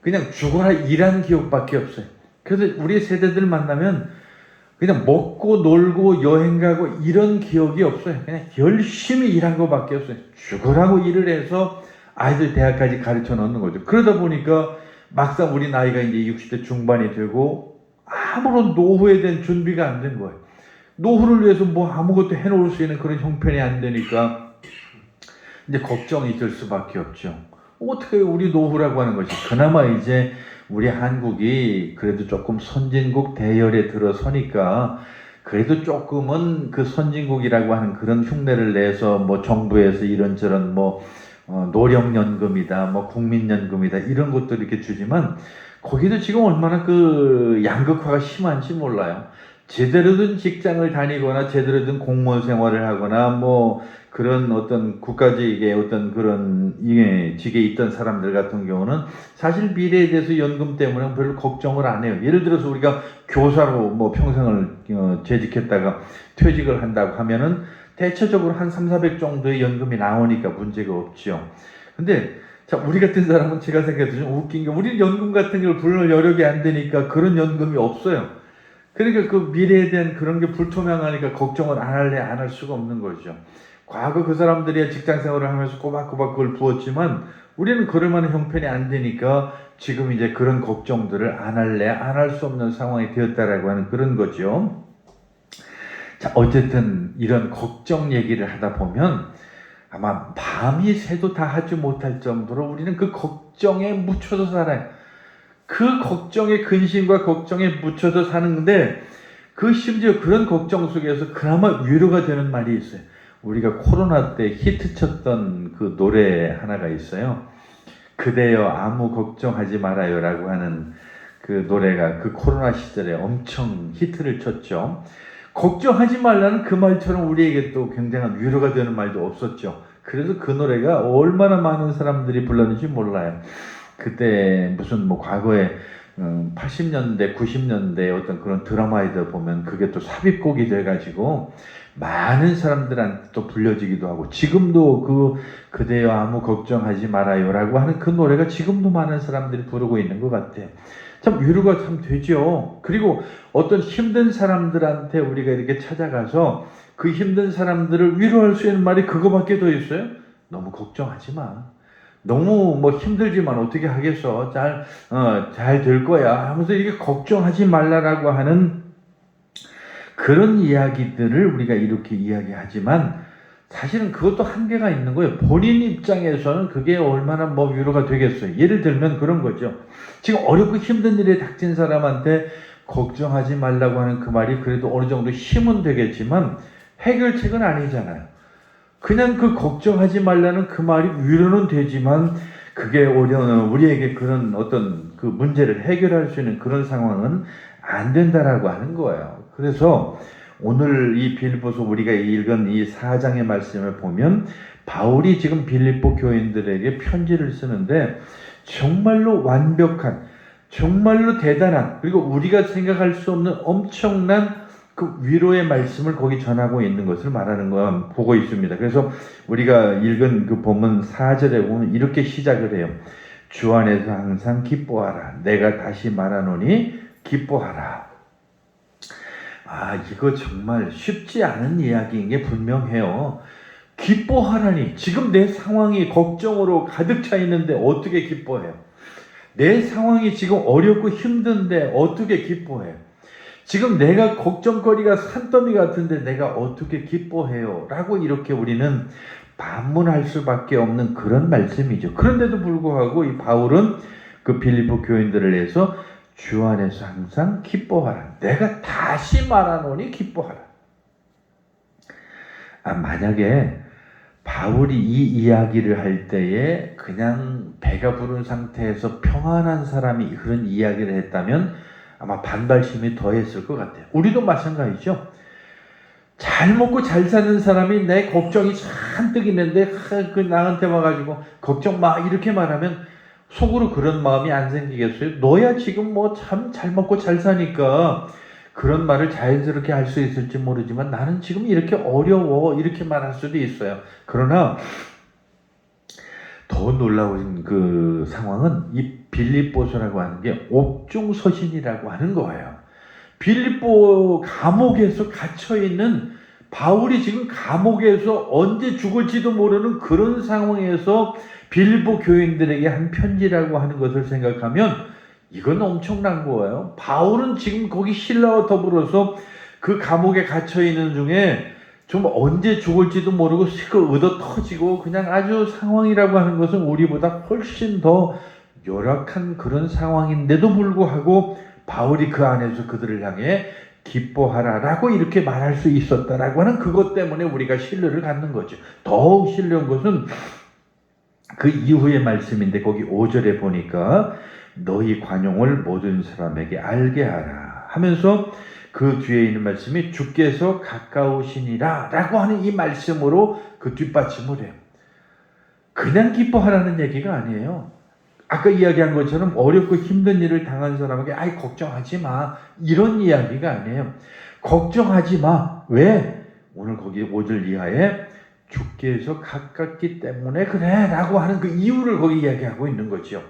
그냥 죽어라 일한 기억밖에 없어요. 그래서 우리 세대들 만나면 그냥 먹고 놀고 여행 가고 이런 기억이 없어요. 그냥 열심히 일한 것밖에 없어요. 죽으라고 일을 해서 아이들 대학까지 가르쳐 놓는 거죠. 그러다 보니까 막상 우리 나이가 이제 60대 중반이 되고 아무런 노후에 대한 준비가 안 된 거예요. 노후를 위해서 뭐 아무것도 해놓을 수 있는 그런 형편이 안 되니까 이제 걱정이 들 수밖에 없죠. 어떻게 우리 노후라고 하는 것이 그나마 이제 우리 한국이 그래도 조금 선진국 대열에 들어서니까 그래도 조금은 그 선진국이라고 하는 그런 흉내를 내서 뭐 정부에서 이런저런 뭐 노령연금이다, 뭐 국민연금이다 이런 것들 이렇게 주지만 거기도 지금 얼마나 그 양극화가 심한지 몰라요. 제대로 된 직장을 다니거나 제대로 된 공무원 생활을 하거나 뭐 그런 어떤 국가직의 어떤 그런 직에 있던 사람들 같은 경우는 사실 미래에 대해서 연금 때문에 별로 걱정을 안 해요. 예를 들어서 우리가 교사로 뭐 평생을 재직했다가 퇴직을 한다고 하면은 대체적으로 한 300, 400 정도의 연금이 나오니까 문제가 없죠. 근데 자, 우리 같은 사람은 제가 생각해도 좀 웃긴 게 우리 연금 같은 걸 불러낼 여력이 안 되니까 그런 연금이 없어요. 그러니까 그 미래에 대한 그런 게 불투명하니까 걱정을 안 할 수가 없는 거죠. 과거 그 사람들이 직장 생활을 하면서 꼬박꼬박 그걸 부었지만 우리는 그럴 만한 형편이 안 되니까 지금 이제 그런 걱정들을 안 할 수 없는 상황이 되었다라고 하는 그런 거죠. 자, 어쨌든 이런 걱정 얘기를 하다 보면 아마 밤이 새도 다 하지 못할 정도로 우리는 그 걱정에 묻혀서 살아요. 그 걱정의 근심과 걱정에 묻혀서 사는데 그 심지어 그런 걱정 속에서 그나마 위로가 되는 말이 있어요. 우리가 코로나 때 히트쳤던 그 노래 하나가 있어요. 그대여 아무 걱정하지 말아요 라고 하는 그 노래가 그 코로나 시절에 엄청 히트를 쳤죠. 걱정하지 말라는 그 말처럼 우리에게 또 굉장한 위로가 되는 말도 없었죠. 그래서 그 노래가 얼마나 많은 사람들이 불렀는지 몰라요. 그때 무슨 뭐 과거에 80년대, 90년대 어떤 그런 드라마에도 보면 그게 또 삽입곡이 돼가지고 많은 사람들한테 또 불려지기도 하고, 지금도 그대여 아무 걱정하지 말아요라고 하는 그 노래가 지금도 많은 사람들이 부르고 있는 것 같아요. 참 위로가 참 되죠. 그리고 어떤 힘든 사람들한테 우리가 이렇게 찾아가서 그 힘든 사람들을 위로할 수 있는 말이 그거밖에 더 있어요? 너무 걱정하지 마. 너무 뭐 힘들지만 어떻게 하겠어. 잘 될 거야 하면서 이렇게 걱정하지 말라라고 하는 그런 이야기들을 우리가 이렇게 이야기하지만 사실은 그것도 한계가 있는 거예요. 본인 입장에서는 그게 얼마나 뭐 위로가 되겠어요. 예를 들면 그런 거죠. 지금 어렵고 힘든 일에 닥친 사람한테 걱정하지 말라고 하는 그 말이 그래도 어느 정도 힘은 되겠지만 해결책은 아니잖아요. 그냥 그 걱정하지 말라는 그 말이 위로는 되지만 그게 우리에게 그런 어떤 그 문제를 해결할 수 있는 그런 상황은 안 된다라고 하는 거예요. 그래서 오늘 이 빌립보서 우리가 읽은 이 4장의 말씀을 보면 바울이 지금 빌립보 교인들에게 편지를 쓰는데 정말로 완벽한, 정말로 대단한, 그리고 우리가 생각할 수 없는 엄청난 그 위로의 말씀을 거기 전하고 있는 것을 말하는 거 보고 있습니다. 그래서 우리가 읽은 그 본문 4절에 보면 이렇게 시작을 해요. 주 안에서 항상 기뻐하라. 내가 다시 말하노니 기뻐하라. 이거 정말 쉽지 않은 이야기인 게 분명해요. 기뻐하라니. 지금 내 상황이 걱정으로 가득 차 있는데 어떻게 기뻐해요? 내 상황이 지금 어렵고 힘든데 어떻게 기뻐해요? 지금 내가 걱정거리가 산더미 같은데 내가 어떻게 기뻐해요? 라고 이렇게 우리는 반문할 수밖에 없는 그런 말씀이죠. 그런데도 불구하고 이 바울은 그 빌립보 교인들을 위해서 주 안에서 항상 기뻐하라. 내가 다시 말하노니 기뻐하라. 만약에 바울이 이 이야기를 할 때에 그냥 배가 부른 상태에서 평안한 사람이 그런 이야기를 했다면 아마 반발심이 더했을 것 같아요. 우리도 마찬가지죠. 잘 먹고 잘 사는 사람이 내 걱정이 잔뜩 있는데 나한테 와가지고 걱정 마 이렇게 말하면 속으로 그런 마음이 안 생기겠어요? 너야 지금 뭐 참 잘 먹고 잘 사니까 그런 말을 자연스럽게 할 수 있을지 모르지만 나는 지금 이렇게 어려워 이렇게 말할 수도 있어요. 그러나 더 놀라운 그 상황은 이 빌립보서라고 하는 게 옥중서신이라고 하는 거예요. 빌립보 감옥에서 갇혀있는 바울이 지금 감옥에서 언제 죽을지도 모르는 그런 상황에서 빌립보 교인들에게 한 편지라고 하는 것을 생각하면 이건 엄청난 거예요. 바울은 지금 거기 신라와 더불어서 그 감옥에 갇혀있는 중에 좀 언제 죽을지도 모르고 시끄 얻어 터지고 그냥 아주 상황이라고 하는 것은 우리보다 훨씬 더 열악한 그런 상황인데도 불구하고 바울이 그 안에서 그들을 향해 기뻐하라라고 이렇게 말할 수 있었다라고 하는 그것 때문에 우리가 신뢰를 갖는 거죠. 더욱 신뢰한 것은 그 이후의 말씀인데 거기 5절에 보니까 너희 관용을 모든 사람에게 알게 하라 하면서 그 뒤에 있는 말씀이 주께서 가까우시니라 라고 하는 이 말씀으로 그 뒷받침을 해요. 그냥 기뻐하라는 얘기가 아니에요. 아까 이야기한 것처럼 어렵고 힘든 일을 당한 사람에게 걱정하지 마 이런 이야기가 아니에요. 걱정하지 마. 왜? 오늘 거기 5절 이하에 주께서 가깝기 때문에 그래 라고 하는 그 이유를 거기 이야기하고 있는 거죠.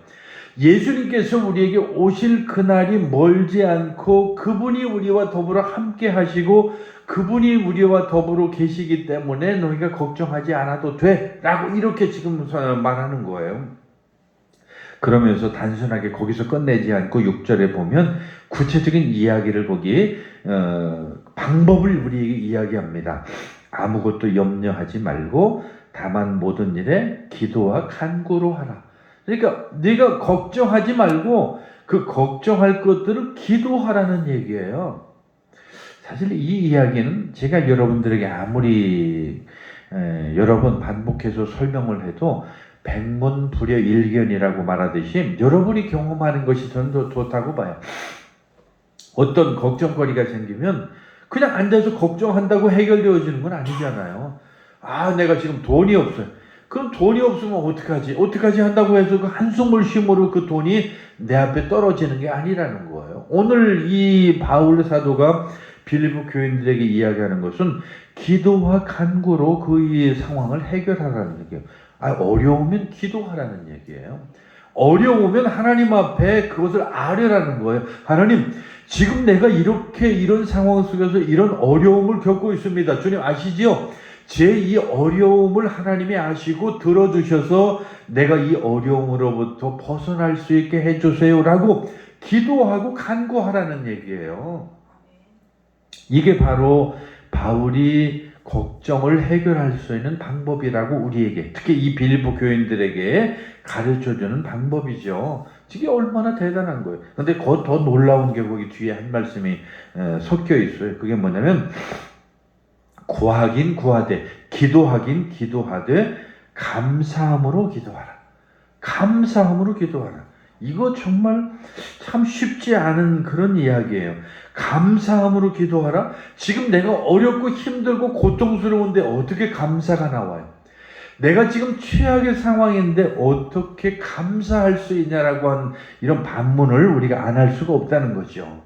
예수님께서 우리에게 오실 그날이 멀지 않고 그분이 우리와 더불어 함께 하시고 그분이 우리와 더불어 계시기 때문에 너희가 걱정하지 않아도 돼 라고 이렇게 지금 말하는 거예요. 그러면서 단순하게 거기서 끝내지 않고 6절에 보면 구체적인 이야기를 거기 방법을 우리에게 이야기합니다. 아무것도 염려하지 말고 다만 모든 일에 기도와 간구로 하라. 그러니까 네가 걱정하지 말고 그 걱정할 것들을 기도하라는 얘기예요. 사실 이 이야기는 제가 여러분들에게 아무리 여러 번 반복해서 설명을 해도 백문불여일견이라고 말하듯이 여러분이 경험하는 것이 저는 더 좋다고 봐요. 어떤 걱정거리가 생기면 그냥 앉아서 걱정한다고 해결되어지는 건 아니잖아요. 내가 지금 돈이 없어요. 그럼 돈이 없으면 어떡하지? 어떡하지 한다고 해서 그 한숨을 쉬므로 그 돈이 내 앞에 떨어지는 게 아니라는 거예요. 오늘 이 바울 사도가 빌립보 교인들에게 이야기하는 것은 기도와 간구로 그의 상황을 해결하라는 얘기예요. 어려우면 기도하라는 얘기예요. 어려우면 하나님 앞에 그것을 아뢰라는 거예요. 하나님, 지금 내가 이런 상황 속에서 이런 어려움을 겪고 있습니다. 주님 아시지요? 제 이 어려움을 하나님이 아시고 들어주셔서 내가 이 어려움으로부터 벗어날 수 있게 해주세요라고 기도하고 간구하라는 얘기예요. 이게 바로 바울이 걱정을 해결할 수 있는 방법이라고 우리에게, 특히 이 빌립보 교인들에게 가르쳐주는 방법이죠. 이게 얼마나 대단한 거예요. 근데 더 놀라운 게 거기 뒤에 한 말씀이 섞여 있어요. 그게 뭐냐면 구하긴 구하되 기도하긴 기도하되 감사함으로 기도하라. 감사함으로 기도하라. 이거 정말 참 쉽지 않은 그런 이야기예요. 감사함으로 기도하라. 지금 내가 어렵고 힘들고 고통스러운데 어떻게 감사가 나와요? 내가 지금 최악의 상황인데 어떻게 감사할 수 있냐라고 하는 이런 반문을 우리가 안 할 수가 없다는 거죠.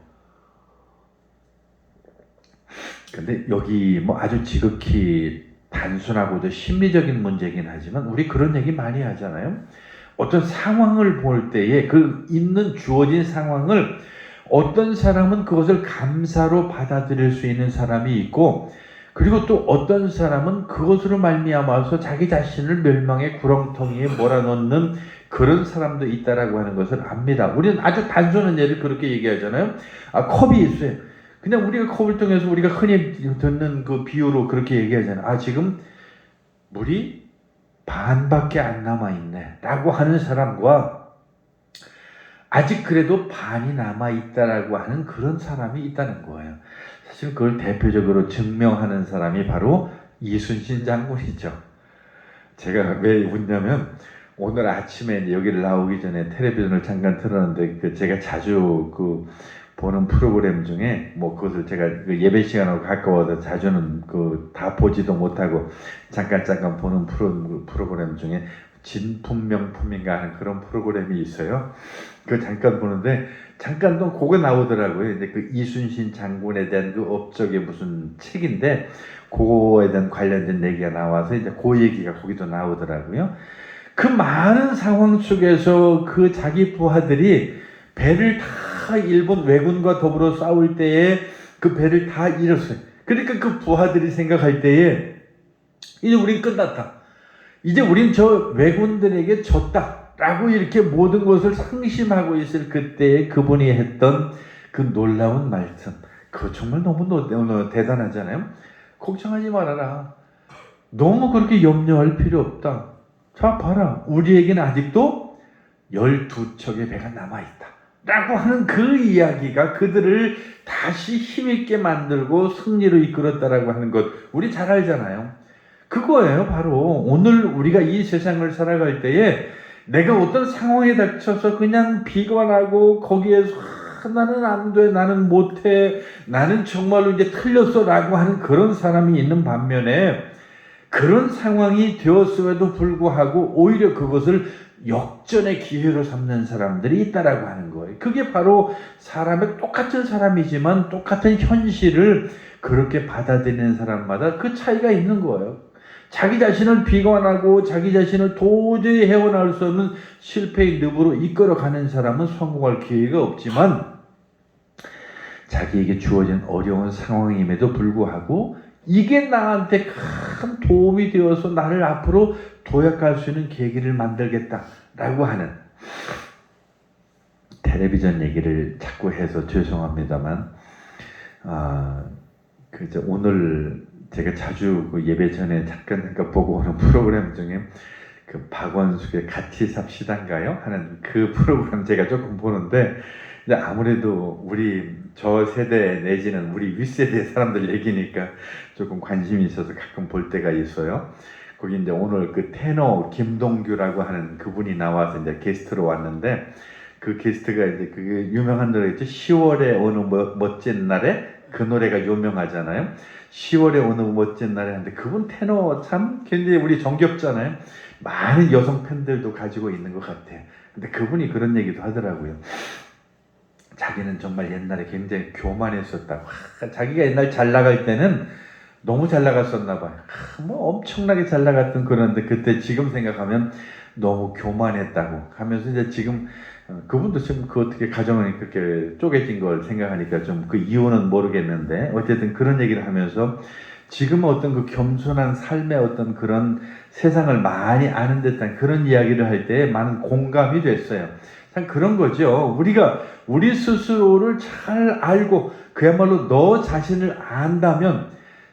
근데 여기 뭐 아주 지극히 단순하고도 심리적인 문제이긴 하지만 우리 그런 얘기 많이 하잖아요. 어떤 상황을 볼 때에 그 있는 주어진 상황을 어떤 사람은 그것을 감사로 받아들일 수 있는 사람이 있고, 그리고 또 어떤 사람은 그것으로 말미암아서 자기 자신을 멸망의 구렁텅이에 몰아넣는 그런 사람도 있다라고 하는 것을 압니다. 우리는 아주 단순한 예를 그렇게 얘기하잖아요. 컵이 있어요. 그냥 우리가 컵을 통해서 우리가 흔히 듣는 그 비유로 그렇게 얘기하잖아요. 지금 물이 반밖에 안 남아있네 라고 하는 사람과 아직 그래도 반이 남아있다라고 하는 그런 사람이 있다는 거예요. 사실 그걸 대표적으로 증명하는 사람이 바로 이순신 장군이죠. 제가 왜 웃냐면 오늘 아침에 여기를 나오기 전에 텔레비전을 잠깐 틀었는데 제가 자주 보는 프로그램 중에 뭐 그것을 제가 예배 시간하고 가까워서 자주는 다 보지도 못하고 잠깐 보는 프로그램 중에 진품명품인가 하는 그런 프로그램이 있어요. 그 잠깐 보는데 잠깐 또 그거 나오더라고요. 이제 그 이순신 장군에 대한 그 업적의 무슨 책인데 그거에 대한 관련된 얘기가 나와서 이제 그 얘기가 거기도 나오더라고요. 그 많은 상황 속에서 그 자기 부하들이 배를 다 일본 왜군과 더불어 싸울 때에 그 배를 다 잃었어요. 그러니까 그 부하들이 생각할 때에 이제 우린 끝났다. 이제 우린 저 왜군들에게 졌다. 라고 이렇게 모든 것을 상심하고 있을 그때에 그분이 했던 그 놀라운 말씀. 그거 정말 너무 대단하잖아요. 걱정하지 말아라. 너무 그렇게 염려할 필요 없다. 자, 봐라. 우리에게는 아직도 12척의 배가 남아있다. 라고 하는 그 이야기가 그들을 다시 힘있게 만들고 승리로 이끌었다라고 하는 것 우리 잘 알잖아요. 그거예요. 바로 오늘 우리가 이 세상을 살아갈 때에 내가 어떤 상황에 닥쳐서 그냥 비관하고 거기에서 나는 안 돼, 나는 못해, 나는 정말로 이제 틀렸어 라고 하는 그런 사람이 있는 반면에 그런 상황이 되었음에도 불구하고 오히려 그것을 역전의 기회로 삼는 사람들이 있다라고 하는 거예요. 그게 바로 사람의 똑같은 사람이지만 똑같은 현실을 그렇게 받아들이는 사람마다 그 차이가 있는 거예요. 자기 자신을 비관하고 자기 자신을 도저히 헤어나올 수 없는 실패의 늪으로 이끌어가는 사람은 성공할 기회가 없지만 자기에게 주어진 어려운 상황임에도 불구하고 이게 나한테 큰 도움이 되어서 나를 앞으로 도약할 수 있는 계기를 만들겠다라고 하는, 텔레비전 얘기를 자꾸 해서 죄송합니다만 오늘 제가 자주 예배 전에 잠깐 보고 오는 프로그램 중에 그 박원숙의 같이 삽시다인가요? 하는 그 프로그램 제가 조금 보는데 이제 아무래도 저 세대 내지는 우리 윗세대 사람들 얘기니까 조금 관심이 있어서 가끔 볼 때가 있어요. 거기 이제 오늘 그 테너 김동규라고 하는 그분이 나와서 이제 게스트로 왔는데 그 게스트가 이제 그 유명한 노래 있죠. 10월의 어느 멋진 날에 그 노래가 유명하잖아요. 10월의 어느 멋진 날에 하는데 그분 테너 참 굉장히 우리 정겹잖아요. 많은 여성 팬들도 가지고 있는 것 같아요. 근데 그분이 그런 얘기도 하더라고요. 자기는 정말 옛날에 굉장히 교만했었다고. 자기가 옛날 잘 나갈 때는 너무 잘 나갔었나 봐요. 뭐 엄청나게 잘 나갔던 그런데 그때 지금 생각하면 너무 교만했다고 하면서 이제 지금 그분도 지금 그 어떻게 가정이 그렇게 쪼개진 걸 생각하니까 좀 그 이유는 모르겠는데 어쨌든 그런 얘기를 하면서 지금 어떤 그 겸손한 삶의 어떤 그런 세상을 많이 아는 듯한 그런 이야기를 할 때 많은 공감이 됐어요. 참 그런 거죠. 우리가 우리 스스로를 잘 알고 그야말로 너 자신을 안다면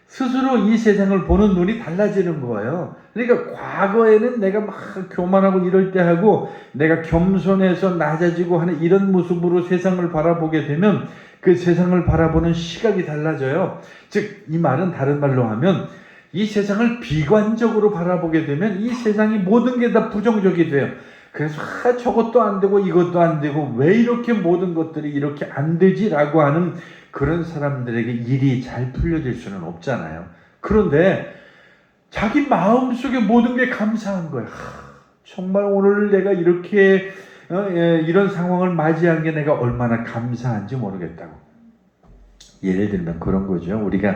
스스로 이 세상을 보는 눈이 달라지는 거예요. 그러니까 과거에는 내가 막 교만하고 이럴 때 하고 내가 겸손해서 낮아지고 하는 이런 모습으로 세상을 바라보게 되면 그 세상을 바라보는 시각이 달라져요. 즉, 이 말은 다른 말로 하면 이 세상을 비관적으로 바라보게 되면 이 세상이 모든 게 다 부정적이 돼요. 그래서 저것도 안 되고 이것도 안 되고 왜 이렇게 모든 것들이 이렇게 안 되지라고 하는 그런 사람들에게 일이 잘 풀려질 수는 없잖아요. 그런데 자기 마음속에 모든 게 감사한 거예요. 정말 오늘 내가 이렇게 이런 상황을 맞이한 게 내가 얼마나 감사한지 모르겠다고. 예를 들면 그런 거죠. 우리가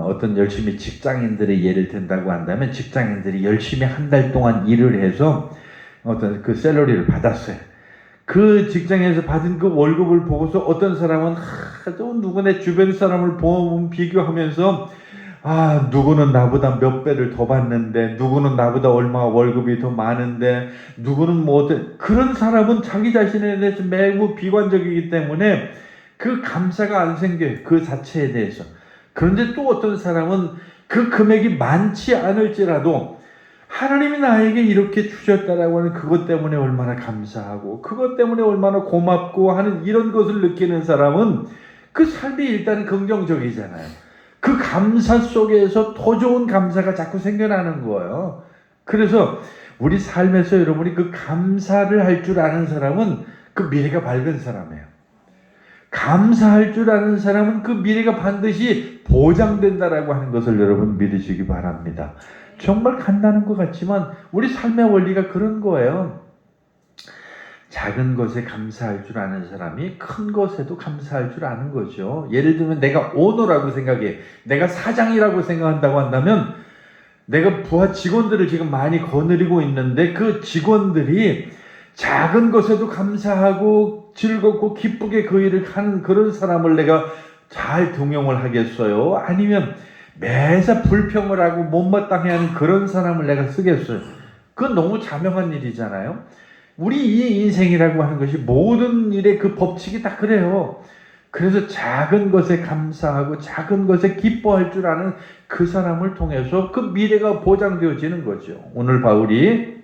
어떤 열심히 직장인들의 예를 든다고 한다면 직장인들이 열심히 한 달 동안 일을 해서 어떤 그 샐러리를 받았어요. 그 직장에서 받은 그 월급을 보고서 어떤 사람은 또 누구네 주변 사람을 보면 비교하면서 누구는 나보다 몇 배를 더 받는데 누구는 나보다 얼마 월급이 더 많은데 누구는 뭐 어떤 그런 사람은 자기 자신에 대해서 매우 비관적이기 때문에 그 감사가 안 생겨요. 그 자체에 대해서. 그런데 또 어떤 사람은 그 금액이 많지 않을지라도 하나님이 나에게 이렇게 주셨다라고 하는 그것 때문에 얼마나 감사하고 그것 때문에 얼마나 고맙고 하는 이런 것을 느끼는 사람은 그 삶이 일단 긍정적이잖아요. 그 감사 속에서 더 좋은 감사가 자꾸 생겨나는 거예요. 그래서 우리 삶에서 여러분이 그 감사를 할 줄 아는 사람은 그 미래가 밝은 사람이에요. 감사할 줄 아는 사람은 그 미래가 반드시 보장된다라고 하는 것을 여러분 믿으시기 바랍니다. 정말 간단한 것 같지만 우리 삶의 원리가 그런 거예요. 작은 것에 감사할 줄 아는 사람이 큰 것에도 감사할 줄 아는 거죠. 예를 들면 내가 오너라고 생각해. 내가 사장이라고 생각한다고 한다면 내가 부하 직원들을 지금 많이 거느리고 있는데 그 직원들이 작은 것에도 감사하고 즐겁고 기쁘게 그 일을 하는 그런 사람을 내가 잘 등용을 하겠어요? 아니면 매사 불평을 하고 못마땅해 하는 그런 사람을 내가 쓰겠어요? 그건 너무 자명한 일이잖아요. 우리 이 인생이라고 하는 것이 모든 일의 그 법칙이 다 그래요. 그래서 작은 것에 감사하고 작은 것에 기뻐할 줄 아는 그 사람을 통해서 그 미래가 보장되어지는 거죠. 오늘 바울이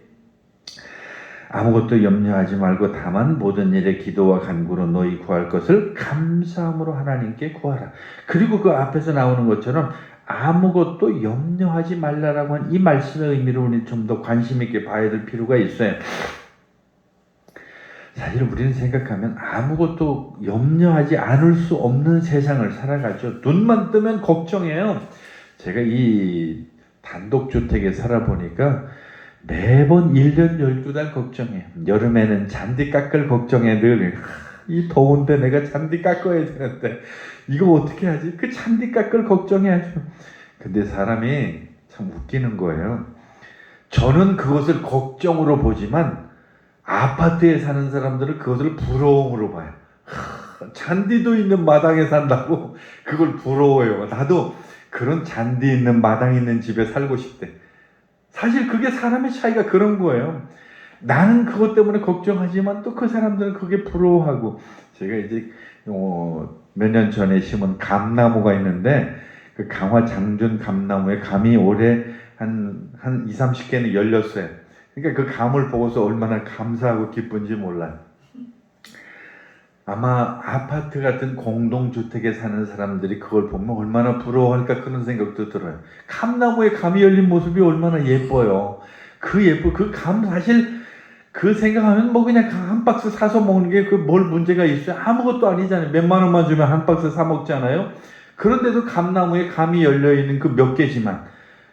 아무것도 염려하지 말고 다만 모든 일에 기도와 간구로 너희 구할 것을 감사함으로 하나님께 구하라. 그리고 그 앞에서 나오는 것처럼 아무것도 염려하지 말라라고 한 이 말씀의 의미를 우리는 좀 더 관심 있게 봐야 될 필요가 있어요. 사실 우리는 생각하면 아무것도 염려하지 않을 수 없는 세상을 살아가죠. 눈만 뜨면 걱정해요. 제가 이 단독주택에 살아보니까 매번 1년 12달 걱정해요. 여름에는 잔디 깎을 걱정해 늘. 이 더운데 내가 잔디 깎아야 되는데 이거 어떻게 하지? 그 잔디 깎을 걱정해야죠. 근데 사람이 참 웃기는 거예요. 저는 그것을 걱정으로 보지만 아파트에 사는 사람들은 그것을 부러움으로 봐요. 잔디도 있는 마당에 산다고 그걸 부러워요. 나도 그런 잔디 있는 마당 있는 집에 살고 싶대. 사실 그게 사람의 차이가 그런 거예요. 나는 그것 때문에 걱정하지만 또 그 사람들은 그게 부러워하고. 제가 이제 몇 년 전에 심은 감나무가 있는데 그 강화 장준 감나무에 감이 올해 한 20-30개는 열렸어요. 그러니까 그 감을 보고서 얼마나 감사하고 기쁜지 몰라요. 아마 아파트 같은 공동주택에 사는 사람들이 그걸 보면 얼마나 부러워할까 그런 생각도 들어요. 감나무에 감이 열린 모습이 얼마나 예뻐요. 그 감 사실 그 생각하면 뭐 그냥 한 박스 사서 먹는 게 그 뭘 문제가 있어요? 아무것도 아니잖아요. 몇만 원만 주면 한 박스 사 먹잖아요. 그런데도 감나무에 감이 열려있는 그 몇 개지만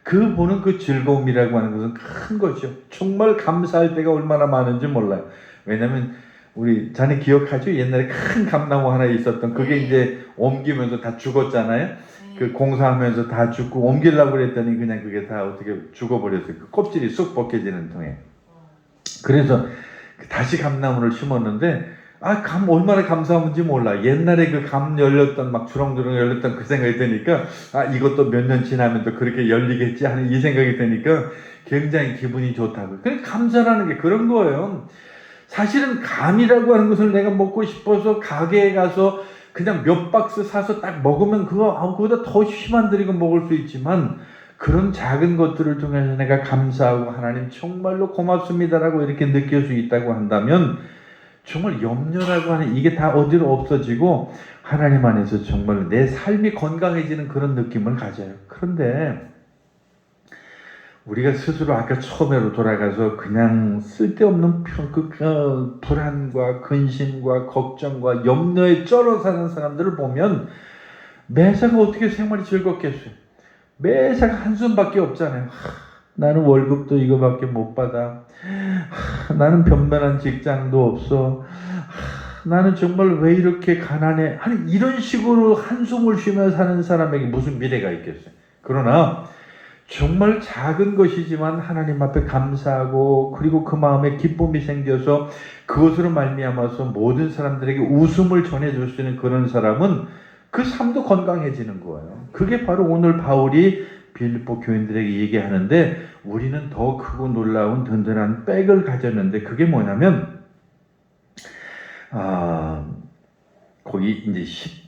그 보는 그 즐거움이라고 하는 것은 큰 거죠. 정말 감사할 때가 얼마나 많은지 몰라요. 왜냐면 우리 자네 기억하죠? 옛날에 큰 감나무 하나 있었던 그게 이제 옮기면서 다 죽었잖아요. 그 공사하면서 다 죽고 옮기려고 그랬더니 그냥 그게 다 어떻게 죽어버렸어요. 그 껍질이 쑥 벗겨지는 통에. 그래서 다시 감나무를 심었는데 감 얼마나 감사한지 몰라. 옛날에 그 감 열렸던 막 주렁주렁 열렸던 그 생각이 드니까 이것도 몇 년 지나면 또 그렇게 열리겠지 하는 이 생각이 드니까 굉장히 기분이 좋다고. 그러니까 감사라는 게 그런 거예요. 사실은 감이라고 하는 것을 내가 먹고 싶어서 가게에 가서 그냥 몇 박스 사서 딱 먹으면 그거보다 더 힘 들이고 먹을 수 있지만 그런 작은 것들을 통해서 내가 감사하고 하나님 정말로 고맙습니다라고 이렇게 느낄 수 있다고 한다면 정말 염려라고 하는 이게 다 어디로 없어지고 하나님 안에서 정말 내 삶이 건강해지는 그런 느낌을 가져요. 그런데 우리가 스스로 아까 처음으로 돌아가서 그냥 쓸데없는 불안과 근심과 걱정과 염려에 쩔어 사는 사람들을 보면 매사가 어떻게 생활이 즐겁겠어요? 매사가 한숨밖에 없잖아요. 나는 월급도 이거밖에 못 받아. 나는 변변한 직장도 없어. 나는 정말 왜 이렇게 가난해? 아니 이런 식으로 한숨을 쉬며 사는 사람에게 무슨 미래가 있겠어요? 그러나 정말 작은 것이지만 하나님 앞에 감사하고 그리고 그 마음에 기쁨이 생겨서 그것으로 말미암아서 모든 사람들에게 웃음을 전해줄 수 있는 그런 사람은 그 삶도 건강해지는 거예요. 그게 바로 오늘 바울이 빌립보 교인들에게 얘기하는데 우리는 더 크고 놀라운 든든한 백을 가졌는데 그게 뭐냐면 거기 이제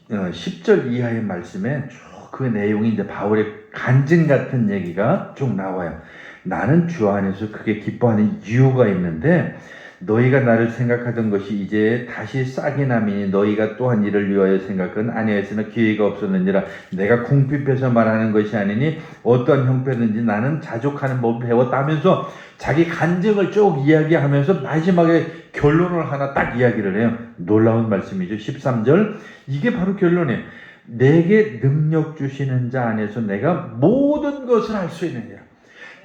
10절 이하의 말씀에 쭉 그 내용이 이제 바울의 간증 같은 얘기가 쭉 나와요. 나는 주 안에서 크게 기뻐하는 이유가 있는데 너희가 나를 생각하던 것이 이제 다시 싹이 나미니 너희가 또한 이를 위하여 생각은 아니하였으나 기회가 없었느니라. 내가 궁핍해서 말하는 것이 아니니 어떤 형편인지 나는 자족하는 법을 배웠다면서 자기 간증을 쭉 이야기하면서 마지막에 결론을 하나 딱 이야기를 해요. 놀라운 말씀이죠. 13절 이게 바로 결론이에요. 내게 능력 주시는 자 안에서 내가 모든 것을 할 수 있느니라.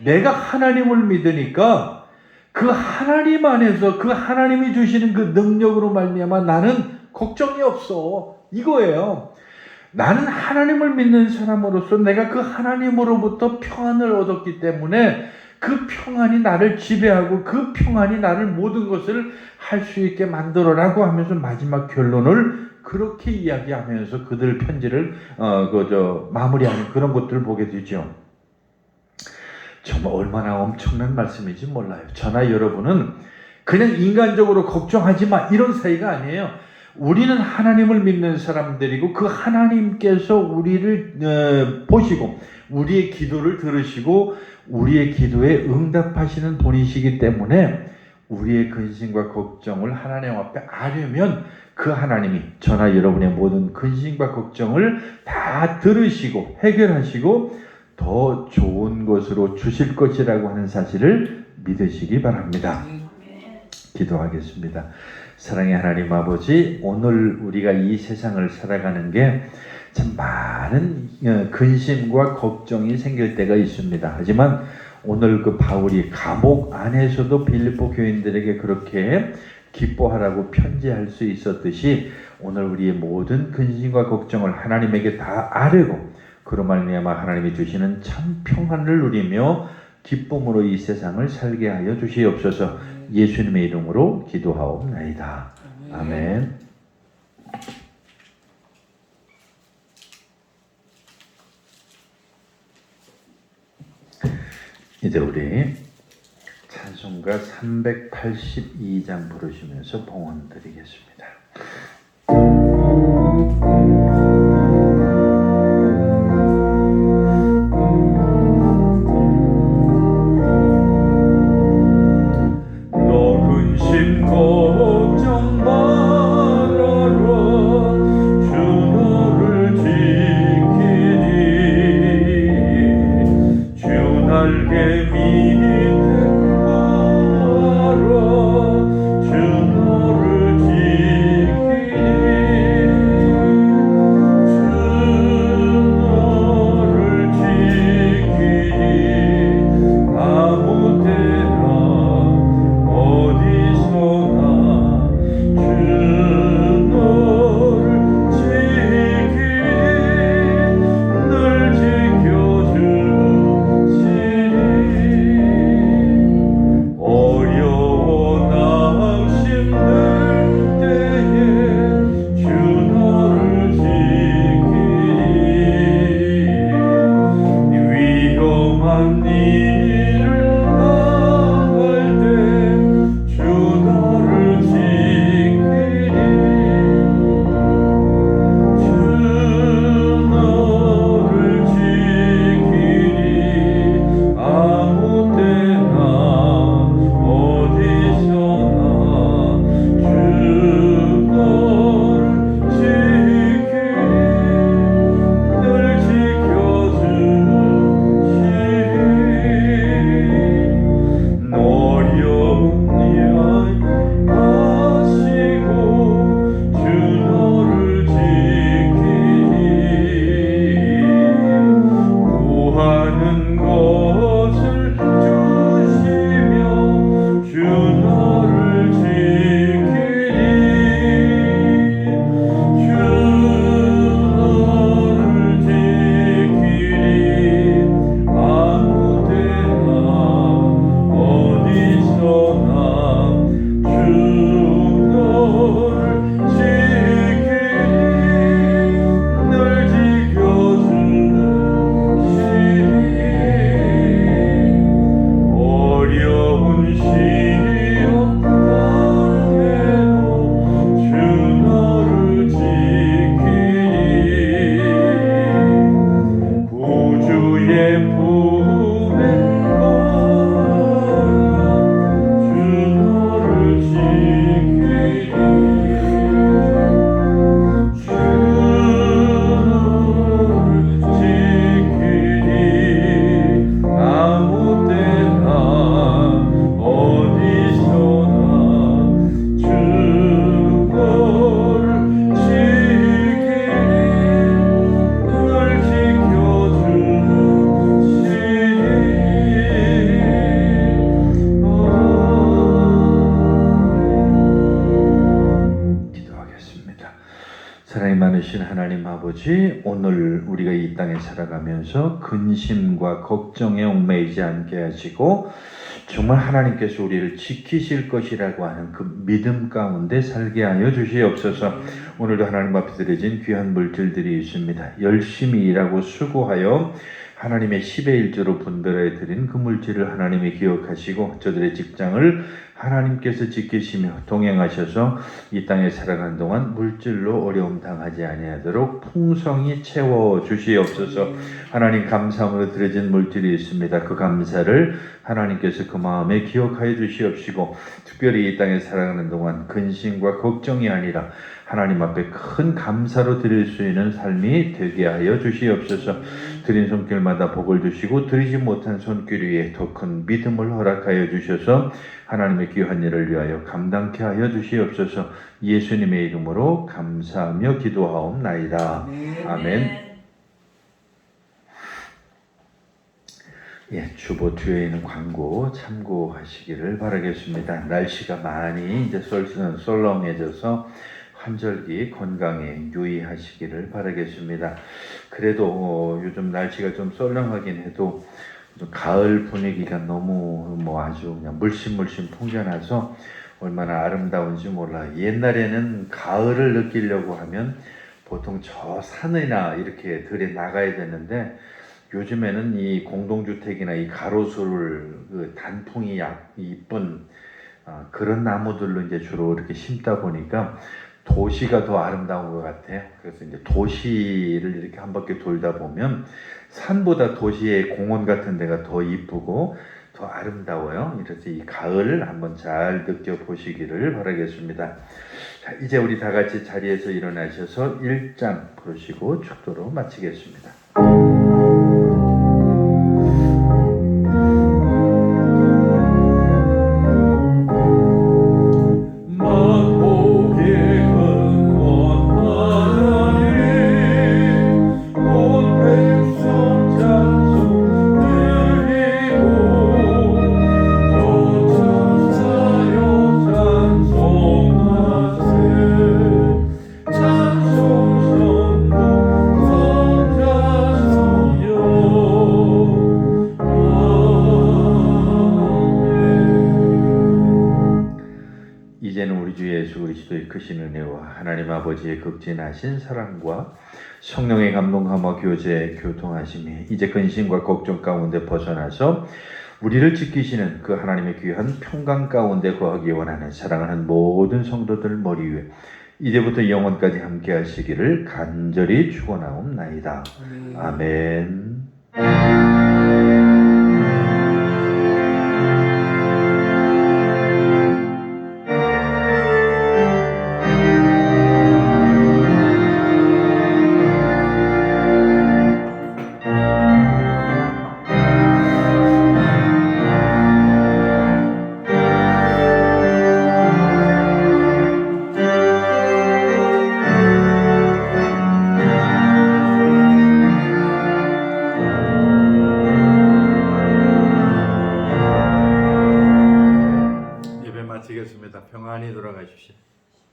내가 하나님을 믿으니까 그 하나님 안에서 그 하나님이 주시는 그 능력으로 말미암아 나는 걱정이 없어. 이거예요. 나는 하나님을 믿는 사람으로서 내가 그 하나님으로부터 평안을 얻었기 때문에 그 평안이 나를 지배하고 그 평안이 나를 모든 것을 할 수 있게 만들어라고 하면서 마지막 결론을 그렇게 이야기하면서 그들 편지를 마무리하는 그런 것들을 보게 되죠. 정말 얼마나 엄청난 말씀인지 몰라요. 저나 여러분은 그냥 인간적으로 걱정하지 마 이런 사이가 아니에요. 우리는 하나님을 믿는 사람들이고 그 하나님께서 우리를 보시고 우리의 기도를 들으시고 우리의 기도에 응답하시는 분이시기 때문에 우리의 근심과 걱정을 하나님 앞에 아뢰면 그 하나님이 저나 여러분의 모든 근심과 걱정을 다 들으시고 해결하시고 더 좋은 것으로 주실 것이라고 하는 사실을 믿으시기 바랍니다. 기도하겠습니다. 사랑의 하나님 아버지, 오늘 우리가 이 세상을 살아가는 게 참 많은 근심과 걱정이 생길 때가 있습니다. 하지만 오늘 그 바울이 감옥 안에서도 빌립보 교인들에게 그렇게 기뻐하라고 편지할 수 있었듯이 오늘 우리의 모든 근심과 걱정을 하나님에게 다 아뢰고 그로 말미암아 하나님이 주시는 참 평안을 누리며 기쁨으로 이 세상을 살게 하여 주시옵소서. 예수님의 이름으로 기도하옵나이다. 아멘. 이제 우리 찬송가 382장 부르시면서 봉헌 드리겠습니다. 너 근심 걱정 말아라 주 너를 지키니 주 날개 밑에 바라 하나님 아버지, 오늘 우리가 이 땅에 살아가면서 근심과 걱정에 얽매이지 않게 하시고 정말 하나님께서 우리를 지키실 것이라고 하는 그 믿음 가운데 살게 하여 주시옵소서. 오늘도 하나님 앞에 드려진 귀한 물질들이 있습니다. 열심히 일하고 수고하여 하나님의 10의 1조로 분별해 드린 그 물질을 하나님이 기억하시고 저들의 직장을 하나님께서 지키시며 동행하셔서 이 땅에 살아가는 동안 물질로 어려움 당하지 아니하도록 풍성히 채워 주시옵소서. 하나님, 감사함으로 드려진 물질이 있습니다. 그 감사를 하나님께서 그 마음에 기억하여 주시옵시고 특별히 이 땅에 살아가는 동안 근심과 걱정이 아니라 하나님 앞에 큰 감사로 드릴 수 있는 삶이 되게 하여 주시옵소서. 드린 손길마다 복을 주시고 드리지 못한 손길 위에 더 큰 믿음을 허락하여 주셔서 하나님의 귀한 일을 위하여 감당케 하여 주시옵소서. 예수님의 이름으로 감사하며 기도하옵나이다. 아멘. 예, 주보 뒤에 있는 광고 참고하시기를 바라겠습니다. 날씨가 많이 이제 썰렁해져서 환절기 건강에 유의하시기를 바라겠습니다. 그래도 요즘 날씨가 좀 썰렁하긴 해도 좀 가을 분위기가 너무 아주 그냥 물씬 풍겨나서 얼마나 아름다운지 몰라. 옛날에는 가을을 느끼려고 하면 보통 저 산이나 이렇게 들에 나가야 되는데 요즘에는 이 공동주택이나 이 가로수를 그 단풍이 이쁜 그런 나무들로 이제 주로 이렇게 심다 보니까 도시가 더 아름다운 것 같아요. 그래서 이제 도시를 이렇게 한 바퀴 돌다 보면 산보다 도시의 공원 같은 데가 더 이쁘고 더 아름다워요. 그래서 이 가을을 한번 잘 느껴보시기를 바라겠습니다. 자, 이제 우리 다 같이 자리에서 일어나셔서 1장 부르시고 축도로 마치겠습니다. 이제는 우리 주 예수 그리스도의 크신 은혜와 하나님 아버지의 극진하신 사랑과 성령의 감동함과 교통하심이 이제 근심과 걱정 가운데 벗어나서 우리를 지키시는 그 하나님의 귀한 평강 가운데 거하기 원하는 사랑하는 모든 성도들 머리 위에 이제부터 영원까지 함께 하시기를 간절히 축원하옵나이다. 아멘.